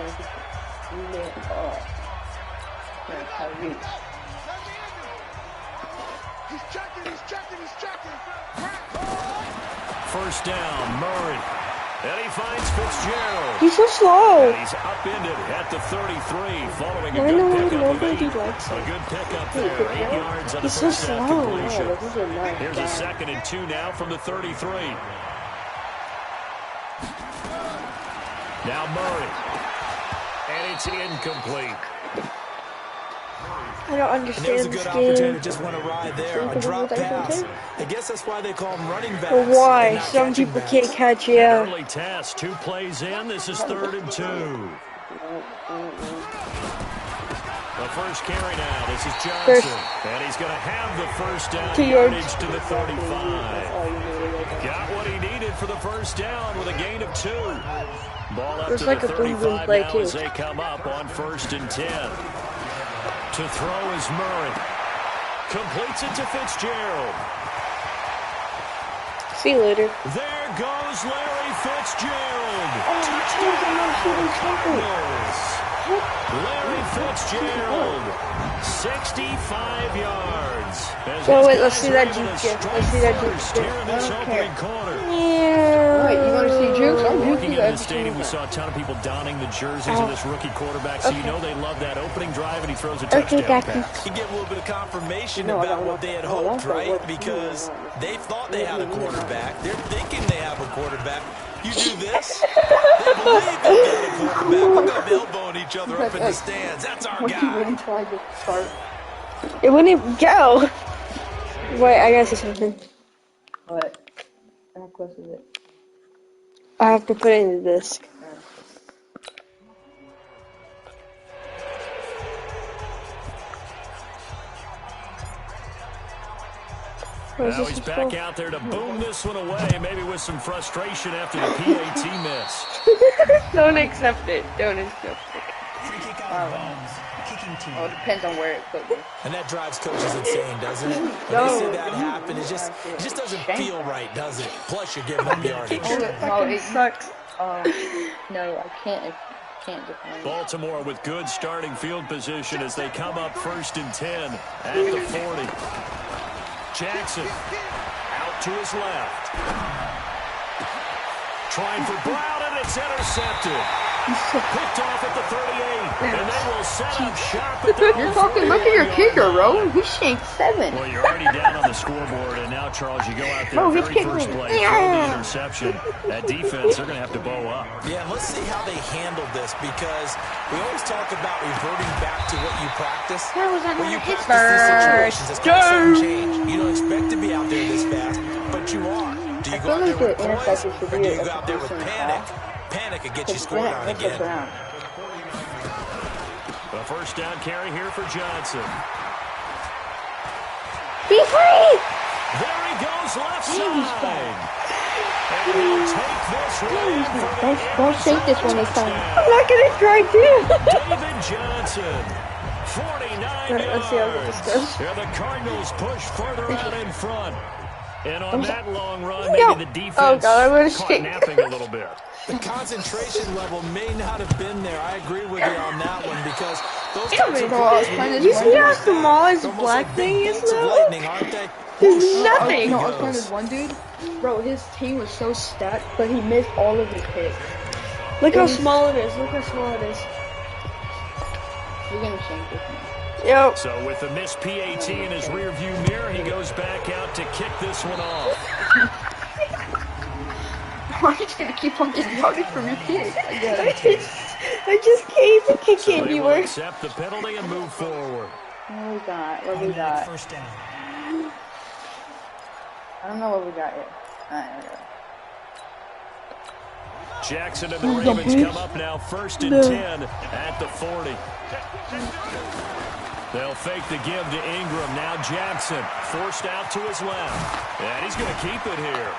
it. He's checking. First down, Murray. And he finds Fitzgerald. He's so slow. And he's upended at the 33 following a good pickup of 8. A good pickup there, 8 yards on the first down completion. Here's a 2nd and 2 now from the 33. Now Murray. And it's incomplete. I don't understand. And there was a good opportunity to just want to ride there on drop pass. I guess that's why they call them running backs. But why? Some people can't catch you. Early test, 2 plays in. This is 3rd and 2. The first carry now. This is Johnson. And he's going to have the first down yardage to the 35. Got what he needed for the first down with a gain of 2. Ball up to like the a boom 35 play now too. as they come up on 1st and 10. To throw is Murray. Completes it to Fitzgerald. See you later. There goes Larry Fitzgerald. Larry Fitzgerald, 65 yards. Oh, wait, let's see that juke. Let's see that juke. Alright, you want to see jukes? I'm Walking juking into the stadium, we saw a ton of people donning the jerseys of this rookie quarterback, so you know they love that opening drive, and he throws a touchdown pass. You get a little bit of confirmation about what they had hoped, right? Because they thought they had a quarterback. They're thinking they have a quarterback. You do this, they believe they got a quarterback. Look up elbowing each other up in the stands. That's our guy. It wouldn't even go. Wait, I gotta say something. What? How close is it? I have to put it in the disc. Now he's back out there to boom this one away, maybe with some frustration after the PAT miss. Don't accept it. Don't accept it. Free kick out of bounds. Kicking team. Oh, it depends on where it put me. And that drives coaches insane, doesn't it? When they see that happen, it just doesn't feel right, does it? Plus, you're giving up yardage. No, it Sucks. no, I can't defend. Baltimore with good starting field position as they come up 1st and 10 at the 40. Jackson out to his left. Trying for Brown, and it's intercepted. Picked off at the 38, and they will set up shop at their You're talking, look at your kicker, bro. He shanked 7. Well, you're already down on the scoreboard, and now, Charles, you go out there, very first play, throw the interception. That defense, they're going to have to bow up. Yeah, let's see how they handle this, because we always talk about reverting back to what you practice. How was that When not you a practice these situations, it's kind of sudden change. You don't expect to be out there this fast, but you are. Do you go out there with poise, or do you go out there with panic? Panic and get you scored on again. A first down carry here for Johnson. Be free! There he goes left side. And he'll take this one. Don't shake this one this time. I'm not gonna try to. David Johnson, 49 Let's see how this yards. goes. And the Cardinals push further out in front. And on that long run, No. maybe the defense Oh, God, I'm gonna caught shake. napping a little bit. The concentration level may not have been there. I agree with you on that one, because those Come types of on, plays, you see how small his almost black like thing big is bolts of now? lightning, aren't they? There's Whoosh, nothing. No, I up was he playing goes. this one dude. Bro, his team was so stacked, but he missed all of his hits. Look how small it is. Look how small it is. You're gonna shank this one. Yep. So with the missed PAT in his rearview mirror, he goes back out to kick this one off. I'm just gonna keep on getting yardage from your kids. I just can't even kick So it they will anywhere. accept the penalty and move forward. What we got? What we Automatic got? first down. I don't know what we got yet. Alright, there we go. Jackson and the Ravens come up now 1st and 10 at the 40. They'll fake the give to Ingram. Now Jackson forced out to his left. And he's going to keep it here.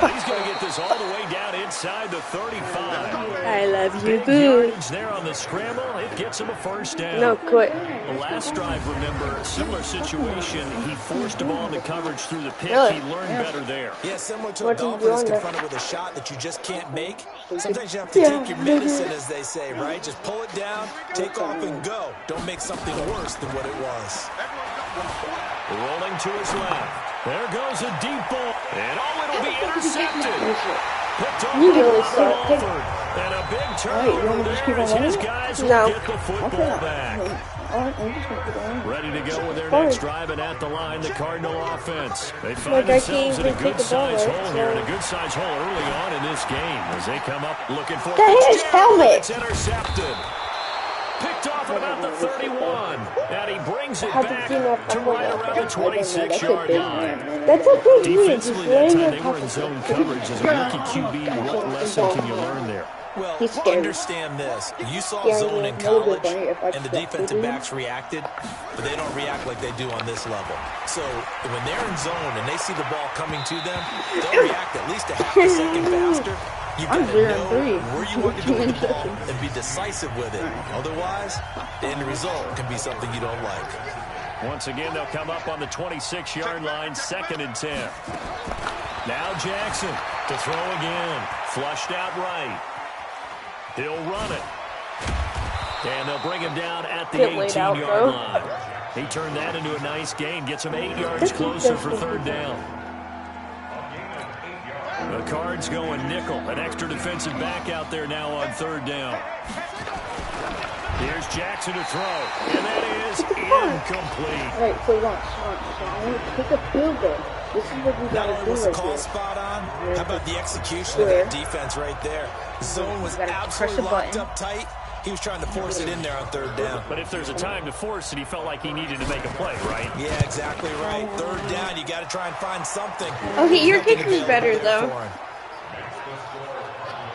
And he's going to get this all the way down inside the 35. I love you, Big boo. yardage there on the scramble. It gets him a first down. No, quit. The last drive, remember, similar situation. He forced a ball into coverage through the pick. Really? He learned better there. Yeah, similar to a What are you golfer that's doing there? confronted with a shot that you just can't make. Sometimes you have to take your medicine, as they say, right? Just pull it down, take off, and go. Don't make something worse than what it was. Rolling to his left. There goes a deep ball. And it'll be intercepted. Picked off You by really Ronald suck. Alford. And a big Alright, you turnover want me to just keep there on as his running? guys will No. get the football back. Alright, I'm just gonna put it on. Ready to go with their next drive, and at the line, the Cardinal offense. They find Like, I themselves can't in a even kick the ball, good-sized right? hole here, and a good-sized hole early on in this game as they come up looking for That hit his helmet. It's intercepted. Picked off at about the 31, and he brings it How'd you back see that to before right that? around the 26-yard line. That's a big lead. Just Defensively, that laying time on they top were in of zone it. coverage. As a rookie QB, what lesson can you learn there? Well, He's scary. understand this. You saw Scary. zone in Maybe college, funny if I and the stepped defensive into him. backs reacted, but they don't react like they do on this level. So when they're in zone and they see the ball coming to them, they'll react at least a half a second faster. You've got to know where you want to go with the ball and be decisive with it. Otherwise, the end result can be something you don't like. Once again, they'll come up on the 26-yard line, 2nd and 10. Now Jackson to throw again. Flushed out right. He'll run it. And they'll bring him down at the 18-yard line. He turned that into a nice gain. Gets him 8 yards closer for 3rd down. The Cards going nickel. An extra defensive back out there now on 3rd down. Here's Jackson to throw. And that is incomplete. All right, so watch. I want to kick a field goal. This is what we got to do. Was the call spot on? How about the execution of that defense right there? The zone was absolutely locked up tight. He was trying to force it in there on 3rd down. But if there's a time to force it, he felt like he needed to make a play, right? Yeah, exactly right. 3rd down, you got to try and find something. Okay, your kick is better, though.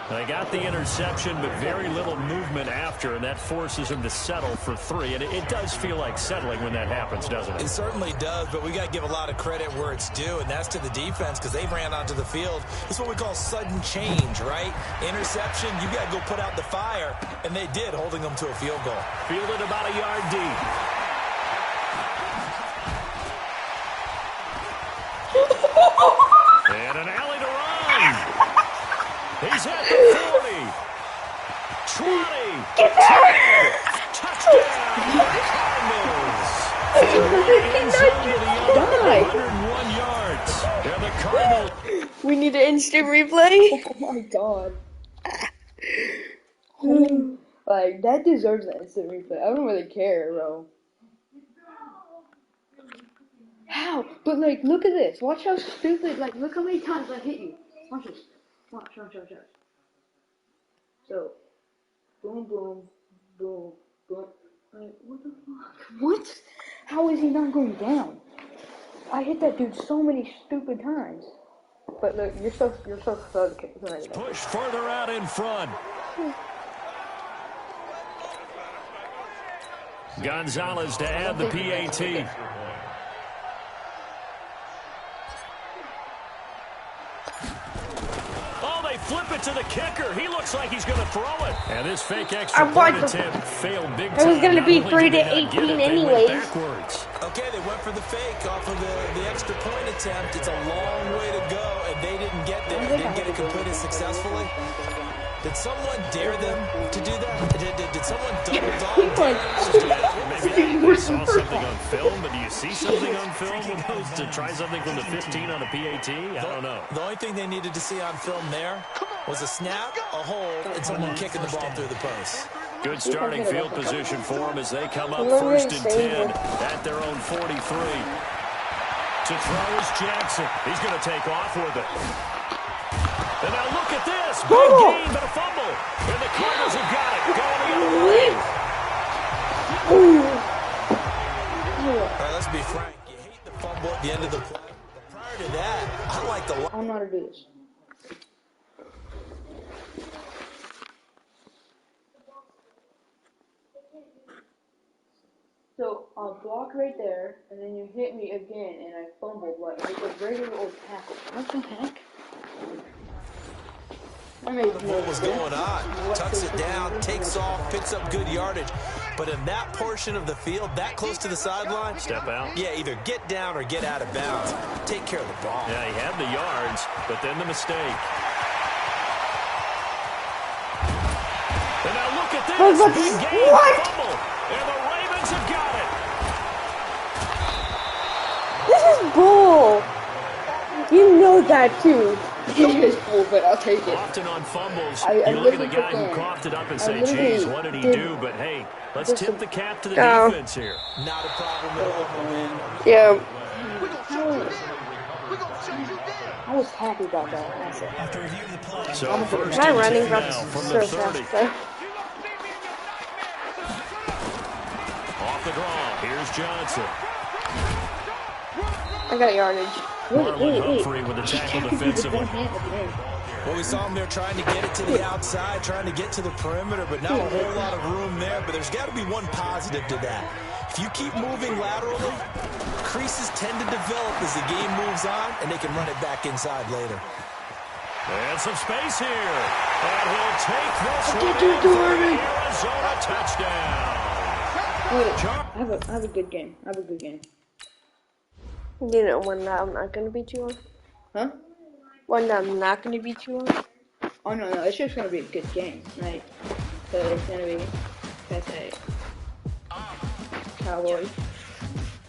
They got the interception, but very little movement after, and that forces him to settle for 3. And it does feel like settling when that happens, doesn't it? It certainly does, but we got to give a lot of credit where it's due, and that's to the defense because they ran onto the field. This is what we call sudden change, right? Interception, you got to go put out the fire, and they did, holding them to a field goal. Fielded about a yard deep. And an alley to run. He's at the 40, 20, 10, touchdown, Cardinals. 101 yards. And the Cardinals. We need an instant replay. Oh my god. Like, that deserves an instant replay. I don't really care, bro. How? But, like, look at this. Watch how stupid, like, look how many times I hit you. Watch this. Watch. So, boom, boom, boom, boom. Like, what the fuck? What? How is he not going down? I hit that dude so many stupid times. But look, you're so slow to kick. Push further out in front. Gonzalez to add the PAT. Flip it to the kicker. He looks like he's going to throw it. And this fake extra point attempt failed big time. It was going to be 3-18 anyways. Okay, they went for the fake off of the extra point attempt. It's a long way to go, and they didn't get there. They didn't get it completed successfully. Did someone dare them to do that? Did someone double dog? Maybe they saw something on film, but do you see something on film with those to try something from the 15 on a PAT? I don't know. The only thing they needed to see on film there was a snap, a hold, and someone kicking the ball through the post. Good starting field position for them as they come up 1st and 10 at their own 43. To throw is Jackson. He's going to take off with it. And now look at this. Big game, but a fumble. And the Cardinals have got it. Going the other way. All right, let's be frank. You hate the fumble at the end of the play. But prior to that, I like the... I don't know how to do this. So, I'll block right there, and then you hit me again, and I fumbled like a regular old tackle. What the heck? What was going on? Tucks it down, takes off, picks up good yardage. But in that portion of the field, that close to the sideline, step out. Yeah, either get down or get out of bounds. Take care of the ball. Yeah, he had the yards, but then the mistake. And now look at this. Big game. Fumble. And the Ravens have got it. This is bull. You know that too. It is bull, but I'll take it. Often on fumbles, you look at the guy who coughed it up and say, geez, what did he do? But hey, let's tip the cap to the defense here. Not a problem at all, man. Yeah. I was happy about that. After reviewing the play, so first my and running 10 back's now from so the 30. fast. Off the draw, here's Johnson. I got yardage. Marlon Humphrey with a tackle defensively. Well, we saw him there trying to get it to the outside, trying to get to the perimeter, but not a whole lot of room there. But there's got to be one positive to that. If you keep moving laterally, creases tend to develop as the game moves on, and they can run it back inside later. And some space here. And he'll take this one in for an Arizona touchdown. I have a good game. I have a good game. You know when I'm not gonna beat you on? Huh? When I'm not gonna beat you on? Oh no, it's just gonna be a good game, right? So it's gonna be Cowboys.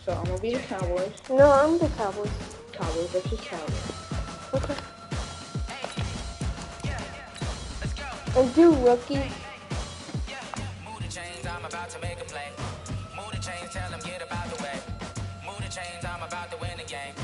So I'm gonna be the Cowboys. No, I'm the Cowboys. Cowboys versus Cowboys. Okay. And do rookie. Move the chains, I'm about to make a play. Move the chains, tell them get about the way. Move the chains, I'm about to win the game.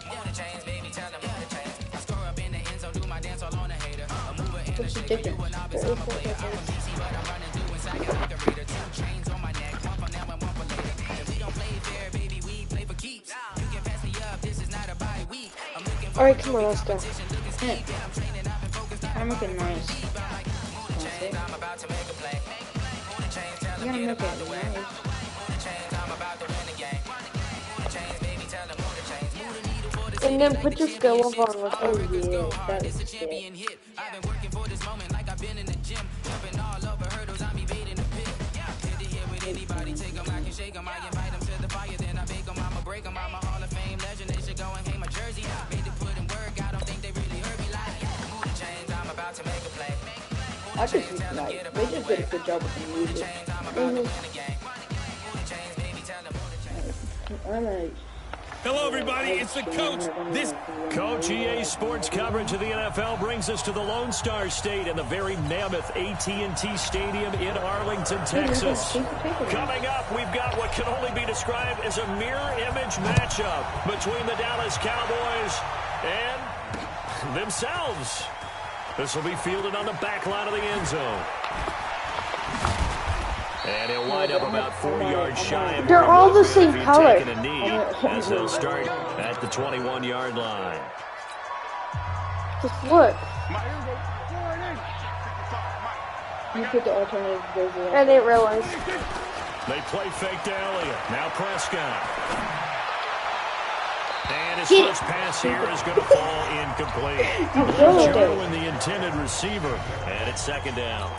Move the chains, baby, tell them move the chains. I score up in the end zone, do my dance all on a hater. A mover in the shaker, you an obvious, I'm a player. I'm a DC, but I'm running through inside you like a reader. 2 chains on my neck, one for now and one for later. If we don't play fair, baby, we play for keeps. You can pass me up, this is not a bye week. I'm looking for Alright, come on, let's go. I'm looking nice. I'm about to make a play. Move the chains, tell them You get gotta about the make way. it Move the chains, I'm about to win the game. Move the chains, baby, tell them move the chains. Move the needle for the And then put your skill up on rookie. Oh yeah, that This is a sick. champion hit. I've been working for this moment like I've been in the gym. Jumping all over hurdles, I'm evading the pit. Hit to hit with anybody, take them, I can shake them. I invite them to the fire, then I bake them. I'ma break them. I'm a Hall of Fame legend. They should go and hang my jersey. Made to put in work, I don't think they really heard me like. Move the chains, I'm about to make a play. I just like they just did a good job with the music. Hello, everybody. It's the coach. This Coach EA Sports coverage of the NFL brings us to the Lone Star State and the very mammoth AT&T Stadium in Arlington, Texas. Coming up, we've got what can only be described as a mirror image matchup between the Dallas Cowboys and themselves. This will be fielded on the back line of the end zone. And he'll wind up about 40 yards shy of They're all the same if he'd color. taken a knee, as they'll start at the 21-yard line. Just look. You put the alternative jersey on. I didn't realize. They play fake to Elliott. Now Prescott. And his first pass here is going to fall incomplete. Jarwin, the intended receiver. And it's second down.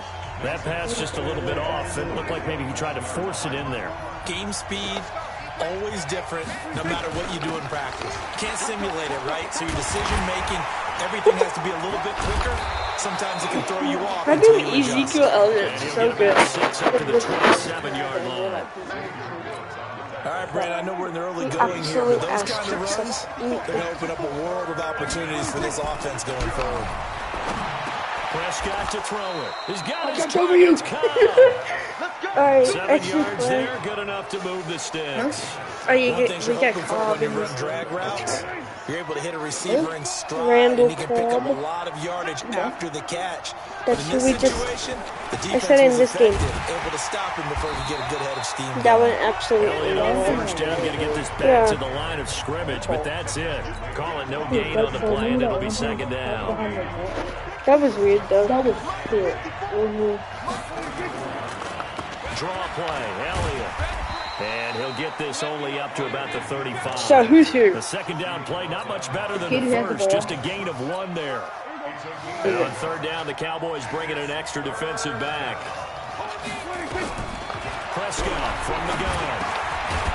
That pass just a little bit off. It looked like maybe he tried to force it in there. Game speed, always different, no matter what you do in practice. Can't simulate it, right? So your decision-making, everything has to be a little bit quicker. Sometimes it can throw you off. I think Ezekiel Elliott is so good. 6 up to the 27-yard line. All right, Brandon, I know we're in the early going here, but those kind of runs, they're going to open up a world of opportunities for this offense going forward. Prescott to throw it. He's got his targets caught. All right, 7 yards there, good enough to move the sticks. Are you One thing we you're got hoping for Cobb when you in run this drag routes, you're able to hit a receiver in stride, Randall and he can pick up a Cobb. lot of yardage after the catch. That's But in who this we just. situation, the I defense said in was this game. effective, able to stop him before he get a good head of steam. That went absolutely Elliott on wrong. first down, going to get this back to the line of scrimmage, but that's it. Call it no gain on the play, and it'll be second down. That was weird though. That was sick. Draw play, Elliott. And he'll get this only up to about the 35. So who's here? The second down play, not much better than Kid the has the first, ball. just a gain of 1 there. And on third down, the Cowboys bring in an extra defensive back. Prescott from the gun.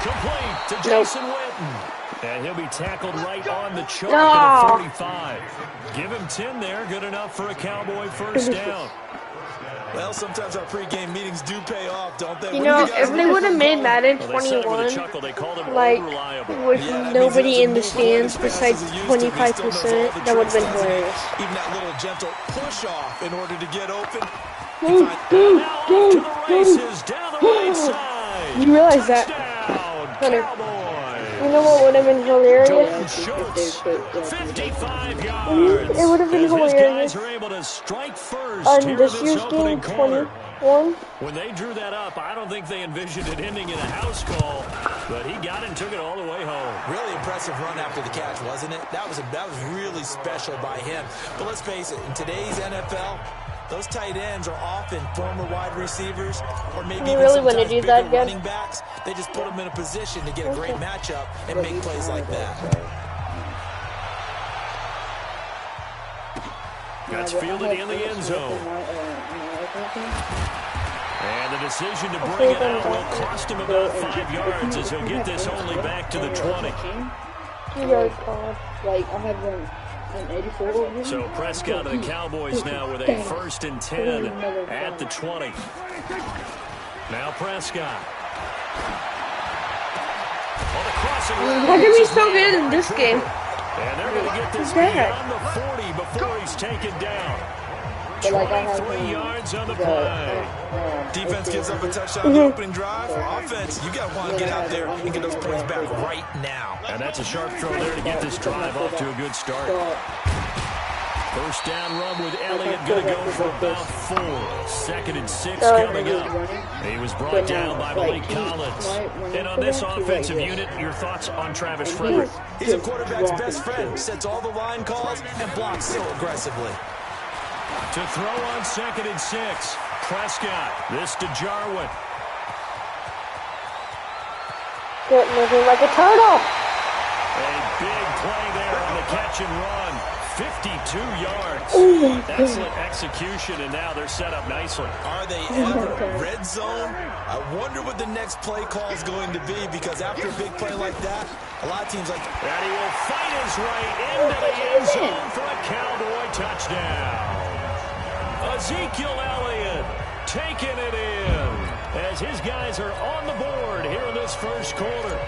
Complete to Jason Witten. And he'll be tackled right on the chalk at the 45. Give him 10 there, good enough for a Cowboy first down. Well, sometimes our pregame meetings do pay off, don't they? You know, if they would have made Madden 21, like, with nobody in the stands besides 25%, that would have been hilarious. Even that little gentle push off in order to get open. Go, go, go, go. You realize that, Hunter? You know what would have been hilarious? 55 yards. It would have been hilarious. Are able to strike first On here this in year's game, 21. When they drew that up, I don't think they envisioned it ending in a house call, but he got it and took it all the way home. Really impressive run after the catch, wasn't it? That was really special by him. But let's face it, in today's NFL, those tight ends are often former wide receivers or maybe You even really want to sometimes do that bigger again? running backs. They just put them in a position to get a great matchup and make plays like that. That's fielded in the end zone. And the decision to bring it out will cost him about 5 yards as he'll get this only back to the 20. Like, I had one in 84. So Prescott and the Cowboys now with a 1st and 10 at the 20. Now Prescott. How can we so good in this game? And they're going to get this beyond the 40 before he's taken down. 23 yards on the play. Defense gives up a touchdown on the opening drive. Offense, you got to want to get out there and get those points back right now. And that's a sharp throw there to get this drive off to a good start. First down run with Elliott, going to go for about 4. 2nd and 6 coming up. He was brought down by Malik Collins. And on this offensive unit, your thoughts on Travis Frederick? He's a quarterback's best friend. Sets all the line calls and blocks so aggressively. To throw on 2nd and 6. Prescott. This to Jarwin. Get moving like a turtle. A big play there on the catch and run. 52 yards. Excellent execution, and now they're set up nicely. Are they ever red zone? I wonder what the next play call is going to be, because after a big play like that, a lot of teams like... And he will fight his way into the end zone for a Cowboy touchdown. Ezekiel Elliott taking it in as his guys are on the board here in this first quarter.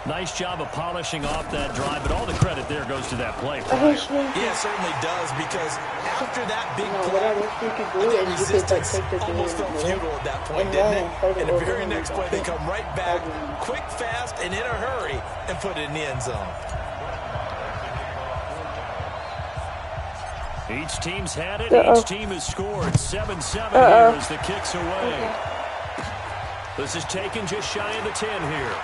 Nice job of polishing off that drive, but all the credit there goes to that play. Yeah, it certainly does, because after that big play, the resistance almost felt futile at that point, didn't it? And the very next play, they come right back, quick, fast, and in a hurry, and put it in the end zone. Each team's had it. Each team has scored. 7-7 here as the kick's away. This is taken just shy of the 10 here.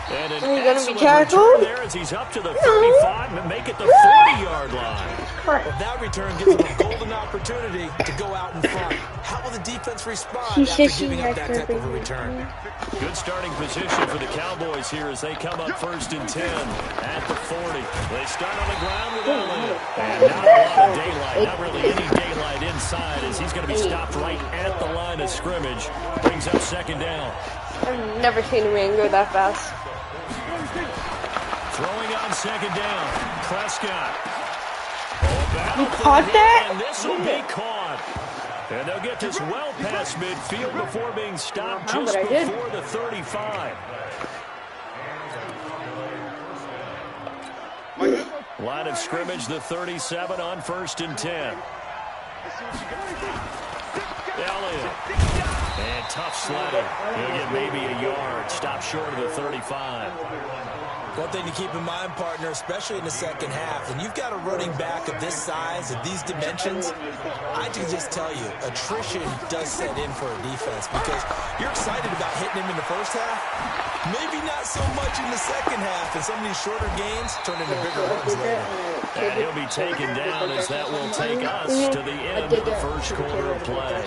And an excellent return there as he's up to the 35 and make it the 40-yard line. Well, that return gives them a golden opportunity to go out in front. How will the defense respond after giving up that type of a return? Good starting position for the Cowboys here as they come up 1st and 10 at the 40. They start on the ground with Elliott. And not a lot of daylight, not really any daylight inside as he's going to be stopped right at the line of scrimmage. Brings up 2nd down. I've never seen a man go that fast. Throwing on 2nd down. Prescott. You caught that? And this will be caught. And they'll get this well past midfield before being stopped just before the 35. Line of scrimmage, the 37 on 1st and 10. Elliott. And tough sledding. He'll get maybe a yard. Stop short of the 35. One thing to keep in mind, partner, especially in the second half, when you've got a running back of this size, of these dimensions, I can just tell you, attrition does set in for a defense, because you're excited about hitting him in the first half, maybe not so much in the second half, and some of these shorter gains turn into bigger runs later. And he'll be taken down as that will take us to the end of the first quarter of play.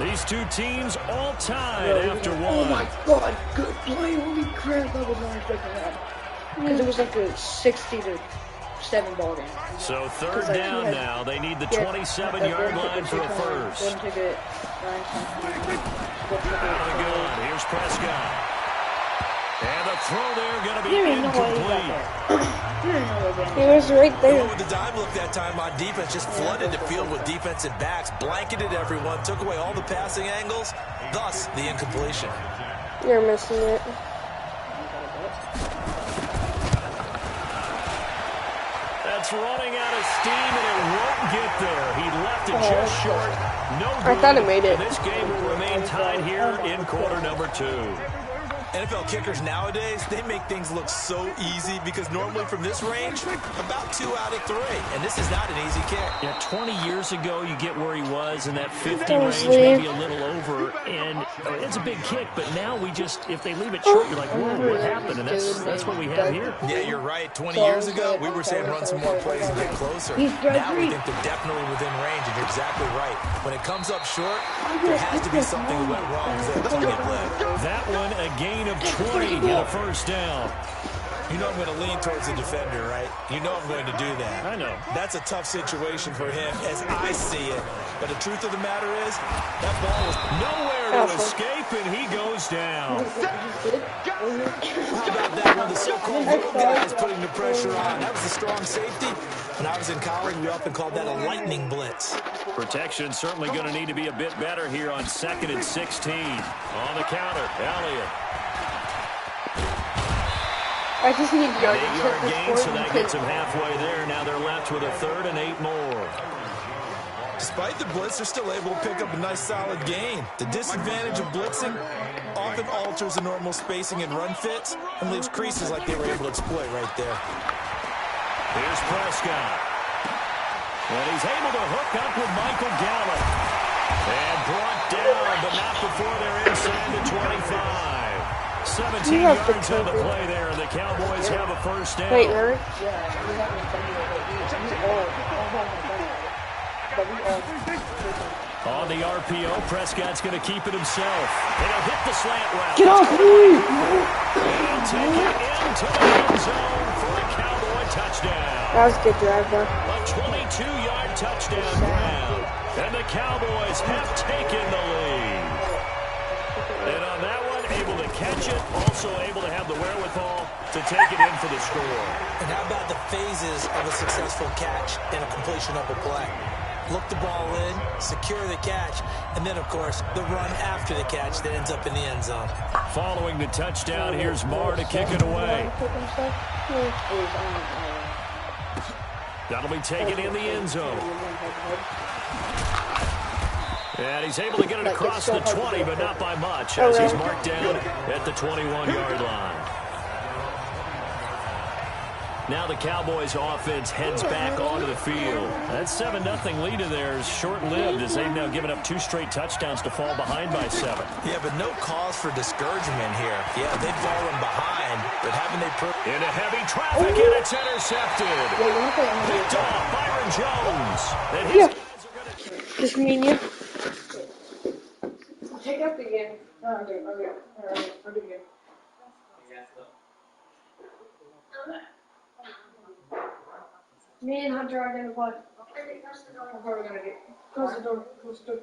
These two teams all tied after one. Oh my God, good play, holy crap, I was not expecting that. Because it was like a 60-7 ball game. So 3rd down now. They need the 27-yard line for a first. Out of the gun. Here's Prescott. And the throw there going to be incomplete. He was right there. With the dive look that time on defense, just flooded the field with defensive backs, blanketed everyone, took away all the passing angles, thus the incompletion. You're missing it. That's running out of steam, and it won't get there. He left it just short. No good. I thought it made it. And this game will remain tied here in quarter number 2. NFL kickers nowadays, they make things look so easy, because normally from this range, about 2 out of 3. And this is not an easy kick. Yeah, 20 years ago, you get where he was in that 50 range, maybe a little over, and it's a big kick, but now we just, if they leave it short, you're like, whoa, what happened? And that's what we have here. Yeah, you're right. 20 years ago, we were saying run some more plays and get closer. Now we think they're definitely within range, and you're exactly right. When it comes up short, there has to be something that went wrong, because they're pulling it late. That one, a gain of 20 and a first down. You know I'm going to lean towards the defender, right? You know I'm going to do that. I know. That's a tough situation for him as I see it. But the truth of the matter is, that ball was nowhere to escape, and he goes down. How about that? One of the so-called little guys putting the pressure on. That was a strong safety. When I was in college, we often called that a lightning blitz. Protection certainly going to need to be a bit better here on 2nd and 16. On the counter, Elliott. I just need yards. 8-yard gain, so that gets them halfway there. Now they're left with a 3rd and 8 more. Despite the blitz, they're still able to pick up a nice solid gain. The disadvantage of blitzing often alters the normal spacing and run fits and leaves creases like they were able to exploit right there. Here's Prescott. And he's able to hook up with Michael Gallup. And brought down, but not before they're inside the 25. 17 yards on the play there, and the Cowboys have a first down. Wait, really? On the RPO, Prescott's going to keep it himself. And he'll hit the slant route. Get off me! And he'll take it into the end zone for a Cowboy touchdown. That was a good drive, though. A 22-yard touchdown grab. And the Cowboys have taken the lead. And on that one, able to catch it, also able to have the wherewithal to take it in for the score. And how about the phases of a successful catch and a completion of a play? Look the ball in, secure the catch, and then, of course, the run after the catch that ends up in the end zone. Following the touchdown, here's Marr to kick it away. That'll be taken in the end zone. And he's able to get it across the 20, but not by much, as he's marked down at the 21-yard line. Now the Cowboys offense heads back onto the field. That 7-0 lead of theirs short-lived, as they've now given up 2 straight touchdowns to fall behind by 7. Yeah, but no cause for discouragement here. Yeah, they've fallen behind, but haven't they put... Into heavy traffic, and it's intercepted. Picked off Byron Jones. And his guys are going to... Just me and you. Take up again. No, I'm good. Alright, I'm good again. Me and Hunter are gonna play. How far are we gonna get? Close the door. Close the door.